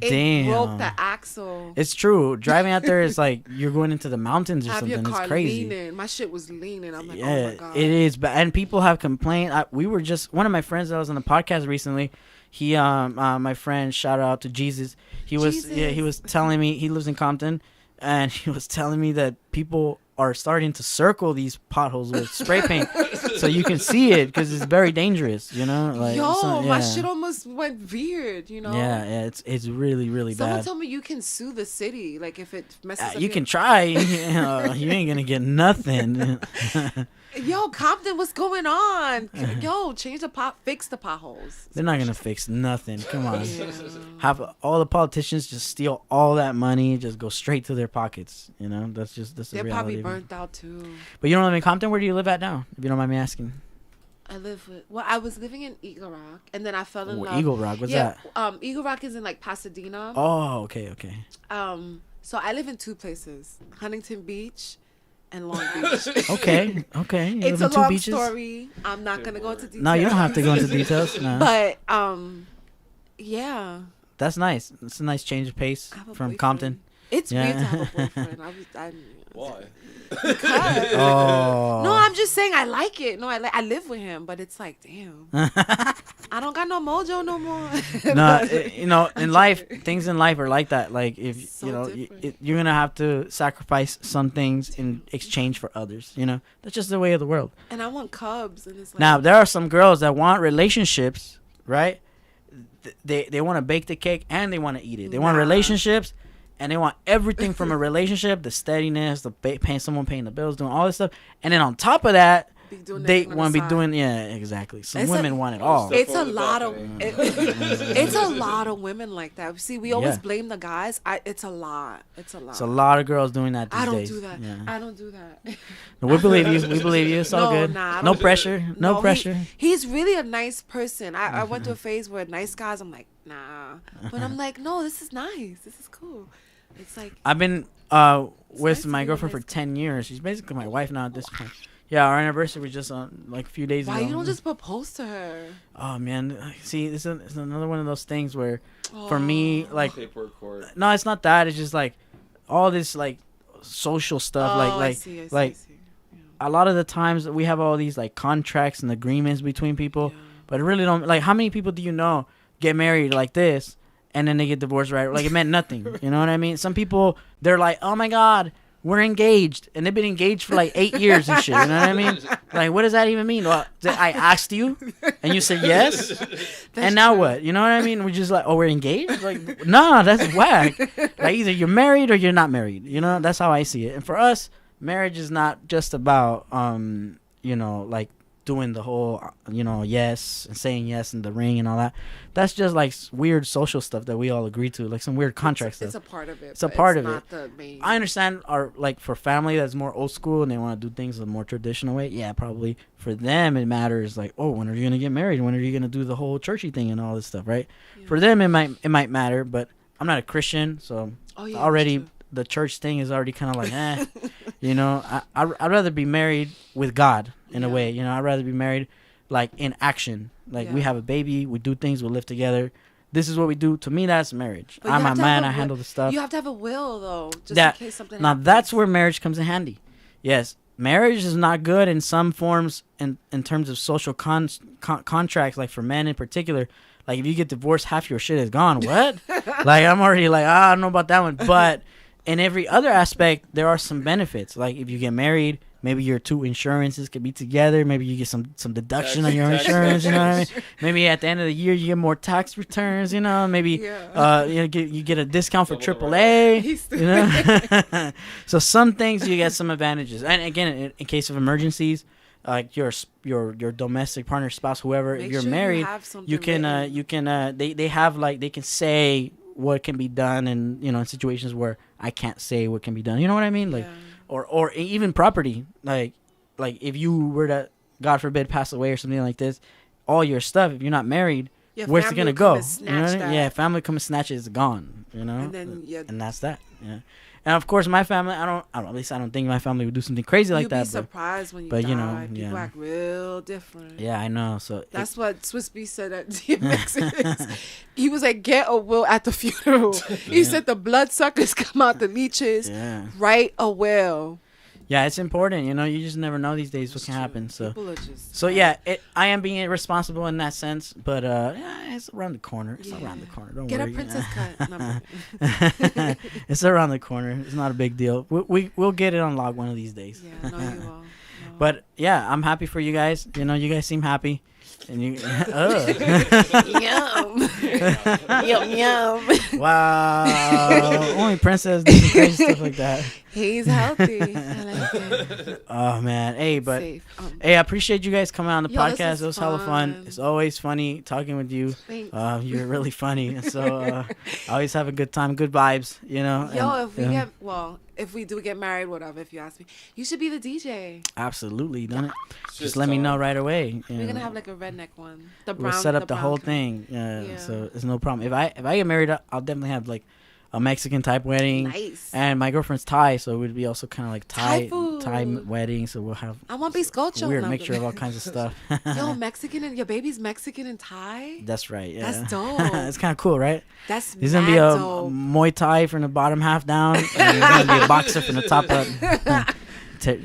Speaker 1: It
Speaker 2: Damn.
Speaker 1: broke the axle.
Speaker 2: It's true. Driving out there is like you're going into the mountains or
Speaker 1: Have
Speaker 2: something.
Speaker 1: your car
Speaker 2: It's crazy.
Speaker 1: leaning. My shit was leaning. I'm like, oh
Speaker 2: Yeah,
Speaker 1: my God.
Speaker 2: it is. But and people have complained. We were just one of my friends that was on the podcast recently. He, my friend, shout out to Jesus. He was telling me he lives in Compton, and he was telling me that people are starting to circle these potholes with spray paint, so you can see it because it's very dangerous. Like,
Speaker 1: my shit almost went weird.
Speaker 2: Yeah, it's really really
Speaker 1: Someone
Speaker 2: bad.
Speaker 1: told me you can sue the city, like if it messes up.
Speaker 2: You
Speaker 1: your-
Speaker 2: can try. You ain't gonna get nothing.
Speaker 1: Yo, Compton, what's going on? Yo, change the fix the potholes.
Speaker 2: They're not gonna fix nothing. Come on.
Speaker 1: Yeah.
Speaker 2: Have all the politicians just steal all that money, just go straight to their pockets. That's the
Speaker 1: They're
Speaker 2: reality.
Speaker 1: probably
Speaker 2: of it.
Speaker 1: burnt out too.
Speaker 2: But you don't live in Compton. Where do you live at now? If you don't mind me asking.
Speaker 1: I was living in Eagle Rock, and then I fell in love.
Speaker 2: Eagle Rock. What's that?
Speaker 1: Eagle Rock is in like Pasadena.
Speaker 2: Oh, okay.
Speaker 1: So I live in two places: Huntington Beach and Long Beach.
Speaker 2: Okay. You
Speaker 1: It's
Speaker 2: live
Speaker 1: a
Speaker 2: in two
Speaker 1: long
Speaker 2: beaches?
Speaker 1: story. I'm not gonna go into details.
Speaker 2: No, you don't have to go into details. No.
Speaker 1: But yeah.
Speaker 2: that's nice. It's a nice change of pace
Speaker 1: I have a
Speaker 2: from
Speaker 1: boyfriend.
Speaker 2: Compton.
Speaker 1: It's
Speaker 2: Yeah.
Speaker 1: weird to have a boyfriend.
Speaker 3: Why?
Speaker 1: Because.
Speaker 2: Oh.
Speaker 1: No, I'm just saying I like it. No, I live with him, but it's like, damn, I don't got no mojo no more.
Speaker 2: No, you know, in life, things in life are like that. Like if
Speaker 1: So
Speaker 2: you know,
Speaker 1: different.
Speaker 2: you're gonna have to sacrifice some things in exchange for others. You know, that's just the way of the world.
Speaker 1: And I want cubs, and it's like
Speaker 2: Now there are some girls that want relationships, right? They want to bake the cake and they want to eat it. They want
Speaker 1: Nah.
Speaker 2: relationships, and they want everything from a relationship: the steadiness, the someone paying the bills, doing all this stuff, and then on top of that,
Speaker 1: be doing
Speaker 2: they
Speaker 1: everything on
Speaker 2: want
Speaker 1: the
Speaker 2: to be
Speaker 1: side.
Speaker 2: doing exactly. Some
Speaker 1: It's
Speaker 2: women want it
Speaker 3: all
Speaker 2: all.
Speaker 3: stuff.
Speaker 1: It's a
Speaker 3: on the
Speaker 1: lot of
Speaker 3: balcony.
Speaker 1: it's a lot of women like that. See, we always
Speaker 2: Yeah.
Speaker 1: blame the guys. It's a lot. It's a lot.
Speaker 2: It's a lot of girls doing that these
Speaker 1: I don't
Speaker 2: days.
Speaker 1: do that.
Speaker 2: Yeah.
Speaker 1: I don't do that.
Speaker 2: No, we believe you. We believe you. It's all
Speaker 1: No,
Speaker 2: good.
Speaker 1: nah, I
Speaker 2: No
Speaker 1: don't-
Speaker 2: pressure. No
Speaker 1: he-
Speaker 2: pressure.
Speaker 1: he's really a nice person. I went through a phase where nice guys, I'm like, nah. But I'm like, no, this is nice. This is cool. It's like,
Speaker 2: I've been
Speaker 1: nice
Speaker 2: with
Speaker 1: to
Speaker 2: my
Speaker 1: be a
Speaker 2: girlfriend for
Speaker 1: nice guy.
Speaker 2: 10 years. She's basically my wife now at this point. Yeah, our anniversary was just like a few days
Speaker 1: why
Speaker 2: ago.
Speaker 1: you don't just propose to her?
Speaker 2: Oh man, see, this is another one of those things where, for me, like,
Speaker 3: Paperwork court.
Speaker 2: no, it's not that. It's just like all this like social stuff.
Speaker 1: I see,
Speaker 2: like,
Speaker 1: I see. Yeah.
Speaker 2: a lot of the times we have all these like contracts and agreements between people,
Speaker 1: Yeah.
Speaker 2: but it really don't. Like, how many people do you know get married like this? And then they get divorced, right? Like, it meant nothing. You know what I mean? Some people, they're like, oh my God, we're engaged. And they've been engaged for like 8 years and shit. You know what I mean? Like, what does that even mean? Well, I asked you and you said yes. And now what? You know what I mean? We're just like, oh, we're engaged? Like, nah, that's whack. Like, either you're married or you're not married. You know, that's how I see it. And for us, marriage is not just about, you know, like, doing the whole, you know, yes and saying yes in the ring and all that. That's just like weird social stuff that we all agree to, like some weird contract
Speaker 1: It's stuff. a part of it.
Speaker 2: It's a
Speaker 1: but
Speaker 2: part
Speaker 1: it's
Speaker 2: of
Speaker 1: not
Speaker 2: it.
Speaker 1: The main.
Speaker 2: I understand, our like for family that's more old school and they want to do things a more traditional way. Yeah, probably for them it matters. Like, oh, when are you gonna get married? When are you gonna do the whole churchy thing and all this stuff, right?
Speaker 1: Yeah.
Speaker 2: For them it might matter, but I'm not a Christian, so
Speaker 1: Oh, yeah,
Speaker 2: already
Speaker 1: that's true.
Speaker 2: the church thing is already kind of like, you know. I'd rather be married with God in a
Speaker 1: Yeah.
Speaker 2: way, you know. I'd rather be married like in action, like we
Speaker 1: Yeah.
Speaker 2: have a baby, we do things, we live together. This is what we do. To me, that's marriage.
Speaker 1: But you
Speaker 2: I'm a
Speaker 1: have to have
Speaker 2: man.
Speaker 1: a
Speaker 2: I
Speaker 1: wi-
Speaker 2: handle the stuff.
Speaker 1: You have to have a will, though, just
Speaker 2: That-
Speaker 1: in case something
Speaker 2: Now
Speaker 1: happens.
Speaker 2: that's where marriage comes in handy. Yes, marriage is not good in some forms in terms of social contracts, like for men in particular. Like if you get divorced, half your shit is gone. What? Like I'm already like, I don't know about that one. But in every other aspect, there are some benefits. Like if you get married, maybe your two insurances could be together. Maybe you get some deduction on your
Speaker 3: Tax
Speaker 2: insurance. You know what I mean?
Speaker 3: deductions.
Speaker 2: Maybe at the end of the year, you get more tax returns. You know, maybe
Speaker 1: Yeah.
Speaker 2: you get a discount for
Speaker 3: Double the
Speaker 2: AAA.
Speaker 1: He's
Speaker 2: You know, so some things you get some advantages, and again, in case of emergencies, like your domestic partner, spouse, whoever,
Speaker 1: Make
Speaker 2: if you're
Speaker 1: sure
Speaker 2: married,
Speaker 1: have something
Speaker 2: you can
Speaker 1: written.
Speaker 2: they have like they can say what can be done, and you know, in situations where I can't say what can be done. You know what I mean? Like,
Speaker 1: Yeah.
Speaker 2: or even property, like if you were to, God forbid, pass away or something like this, all your stuff, if you're not married,
Speaker 1: Your
Speaker 2: where's it
Speaker 1: family
Speaker 2: gonna
Speaker 1: will come
Speaker 2: go?
Speaker 1: and
Speaker 2: You know what I
Speaker 1: snatch
Speaker 2: mean?
Speaker 1: that.
Speaker 2: Yeah, family come and snatch it, it's gone. You know,
Speaker 1: And then, yeah.
Speaker 2: and that's that. Yeah, and of course my family, I don't at least I don't think my family would do something crazy like
Speaker 1: You'd
Speaker 2: that.
Speaker 1: be surprised when you
Speaker 2: but,
Speaker 1: die.
Speaker 2: you know,
Speaker 1: People
Speaker 2: yeah.
Speaker 1: act real different.
Speaker 2: Yeah, I know. So
Speaker 1: That's what Swiss B said at DMX. He was like, get a will at the funeral. He said the bloodsuckers come out the leeches.
Speaker 2: yeah,
Speaker 1: Write a will.
Speaker 2: yeah, it's important. You know, you just never know these days what can happen. So.
Speaker 1: People are just.
Speaker 2: So yeah, I am being irresponsible in that sense, but yeah, it's around the corner. It's around the corner. Don't
Speaker 1: Get
Speaker 2: worry.
Speaker 1: a princess cut. No,
Speaker 2: It's around the corner. It's not a big deal. We'll get it on log one of these days.
Speaker 1: yeah, no, you will. No.
Speaker 2: But yeah, I'm happy for you guys. You know, you guys seem happy, and you.
Speaker 1: Yum. Yum, yum.
Speaker 2: Wow, only princess does some crazy stuff like that.
Speaker 1: He's healthy. I like it.
Speaker 2: Oh man, hey, but.
Speaker 1: Safe.
Speaker 2: Hey, I appreciate you guys coming on the
Speaker 1: Yo, this
Speaker 2: podcast.
Speaker 1: was
Speaker 2: It was hella fun.
Speaker 1: fun.
Speaker 2: It's always funny talking with you.
Speaker 1: Thanks.
Speaker 2: You're really funny, and so I always have a good time, good vibes. You know.
Speaker 1: Yo,
Speaker 2: and,
Speaker 1: if we do get married, whatever, if you ask me, you should be the DJ.
Speaker 2: absolutely done it.
Speaker 3: It's
Speaker 2: Just let me
Speaker 3: time.
Speaker 2: know right away. you
Speaker 1: We're
Speaker 2: know.
Speaker 1: gonna have like a redneck one. The
Speaker 2: We'll
Speaker 1: brown.
Speaker 2: set up the
Speaker 1: brown
Speaker 2: whole
Speaker 1: kind.
Speaker 2: thing. Yeah,
Speaker 1: Yeah.
Speaker 2: so it's no problem. If I get married, I'll definitely have like a Mexican type wedding.
Speaker 1: Nice.
Speaker 2: And my girlfriend's Thai, so it would be also kind of like
Speaker 1: Thai food.
Speaker 2: Thai wedding. So we'll have
Speaker 1: I want bizcocho.
Speaker 2: weird
Speaker 1: No,
Speaker 2: mixture of all kinds of stuff.
Speaker 1: Yo, Mexican and your baby's Mexican and Thai.
Speaker 2: That's right. Yeah.
Speaker 1: That's dope.
Speaker 2: It's kind of cool, right?
Speaker 1: That's
Speaker 2: He's gonna be a Muay Thai from the bottom half down, and he's gonna be a boxer from the top up.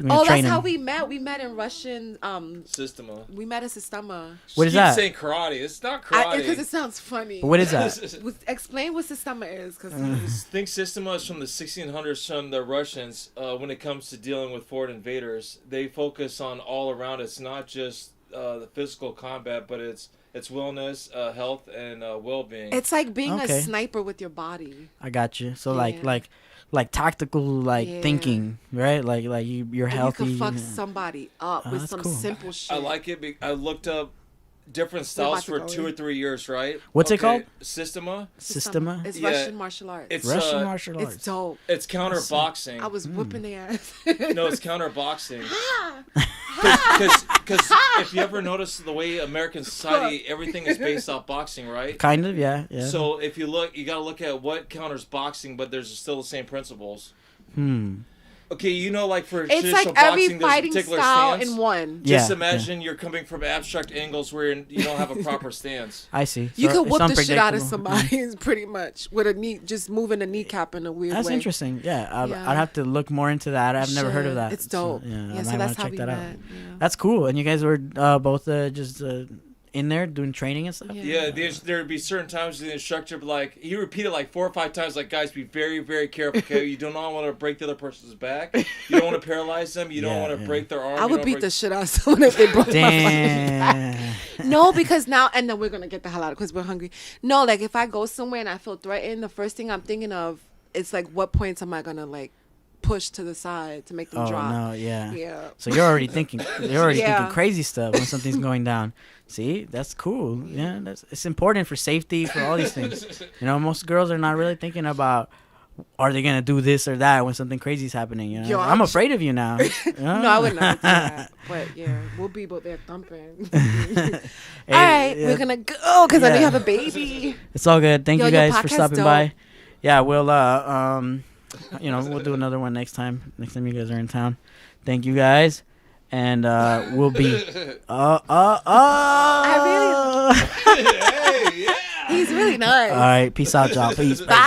Speaker 1: Oh, that's how we met. We met in Russian.
Speaker 3: Systema.
Speaker 1: We met in Sistema.
Speaker 2: What is
Speaker 3: Keep
Speaker 2: that?
Speaker 3: saying karate. It's not karate.
Speaker 1: Because it sounds funny.
Speaker 2: But what is that?
Speaker 1: Explain what Sistema is, because
Speaker 3: Think Systema is from the 1600s from the Russians. When it comes to dealing with foreign invaders, they focus on all around. It's not just the physical combat, but it's wellness, health, and well-being.
Speaker 1: it's like being
Speaker 2: Okay.
Speaker 1: a sniper with your body.
Speaker 2: I got you. So
Speaker 1: Yeah.
Speaker 2: like tactical
Speaker 1: Yeah.
Speaker 2: thinking, right? Like you're
Speaker 1: And
Speaker 2: healthy.
Speaker 1: you can fuck somebody up with
Speaker 2: that's
Speaker 1: some
Speaker 2: cool.
Speaker 1: simple shit.
Speaker 3: I like it. I looked up different styles for
Speaker 1: about to
Speaker 3: 2
Speaker 1: go
Speaker 3: or
Speaker 1: in.
Speaker 3: 3 years, right?
Speaker 2: What's it called?
Speaker 3: Systema.
Speaker 2: Systema.
Speaker 1: It's
Speaker 3: Yeah.
Speaker 1: Russian martial arts.
Speaker 3: It's
Speaker 2: Russian martial arts.
Speaker 1: It's dope.
Speaker 3: It's counter boxing.
Speaker 1: I was whooping their ass.
Speaker 3: No, it's counter boxing. Because if you ever notice the way American society, everything is based off boxing, right?
Speaker 2: Kind of, yeah.
Speaker 3: So if you look, you got to look at what counters boxing, but there's still the same principles. Okay, you know, like for
Speaker 1: It's
Speaker 3: traditional
Speaker 1: like every
Speaker 3: boxing, there's a
Speaker 1: fighting
Speaker 3: particular
Speaker 1: style
Speaker 3: stance.
Speaker 1: in one.
Speaker 3: Just
Speaker 2: Yeah,
Speaker 3: imagine you're coming from abstract angles where you don't have a proper stance.
Speaker 2: I see.
Speaker 1: You
Speaker 2: So
Speaker 1: could
Speaker 2: it's
Speaker 1: whoop the shit out of
Speaker 2: unpredictable.
Speaker 1: somebody, pretty much, with a knee, just moving a kneecap in a weird
Speaker 2: That's
Speaker 1: way.
Speaker 2: interesting. Yeah,
Speaker 1: Yeah.
Speaker 2: I'd have to look more into that. I've never heard of
Speaker 1: Shit,
Speaker 2: that.
Speaker 1: It's dope.
Speaker 2: So,
Speaker 1: Yeah,
Speaker 2: I
Speaker 1: so
Speaker 2: might
Speaker 1: that's
Speaker 2: wanna
Speaker 1: how
Speaker 2: check
Speaker 1: we
Speaker 2: that
Speaker 1: met.
Speaker 2: out.
Speaker 1: Yeah.
Speaker 2: That's cool. And you guys were both just in there doing training and stuff.
Speaker 3: Yeah, there'd be certain times the instructor would be like, he repeated like 4 or 5 times, like, guys, be very, very careful, okay? You do not want to break the other person's back. You don't want to paralyze them. You don't want to break their arm.
Speaker 1: I
Speaker 3: You
Speaker 1: would
Speaker 3: don't
Speaker 1: beat
Speaker 3: break-
Speaker 1: the shit out of someone if they broke my
Speaker 2: Damn.
Speaker 1: fucking back. No, because now, and then we're going to get the hell out because we're hungry. No, like if I go somewhere and I feel threatened, the first thing I'm thinking of is like, what points am I going to like push to the side to make them
Speaker 2: Oh
Speaker 1: drop?
Speaker 2: no, yeah.
Speaker 1: Yeah.
Speaker 2: So you're already thinking. You're already
Speaker 1: Yeah.
Speaker 2: thinking crazy stuff when something's going down. See, that's cool. Yeah, it's important for safety, for all these things. You know, most girls are not really thinking about, are they gonna do this or that when something crazy's happening? You know,
Speaker 1: Yo,
Speaker 2: I'm afraid of you now.
Speaker 1: No, I would not do that. But yeah, we'll be both there thumping.
Speaker 2: Hey,
Speaker 1: All right,
Speaker 2: yeah,
Speaker 1: we're gonna go because I know
Speaker 2: Yeah.
Speaker 1: you have a baby.
Speaker 2: It's all good. Thank
Speaker 1: Yo,
Speaker 2: you
Speaker 1: your
Speaker 2: guys for
Speaker 1: podcast
Speaker 2: stopping
Speaker 1: dope.
Speaker 2: by. Yeah, we'll we'll do another one next time. Next time you guys are in town. Thank you guys. And we'll be
Speaker 1: I
Speaker 3: Hey, yeah.
Speaker 1: He's really nice.
Speaker 2: all right, peace out, y'all. Peace.
Speaker 1: Bye.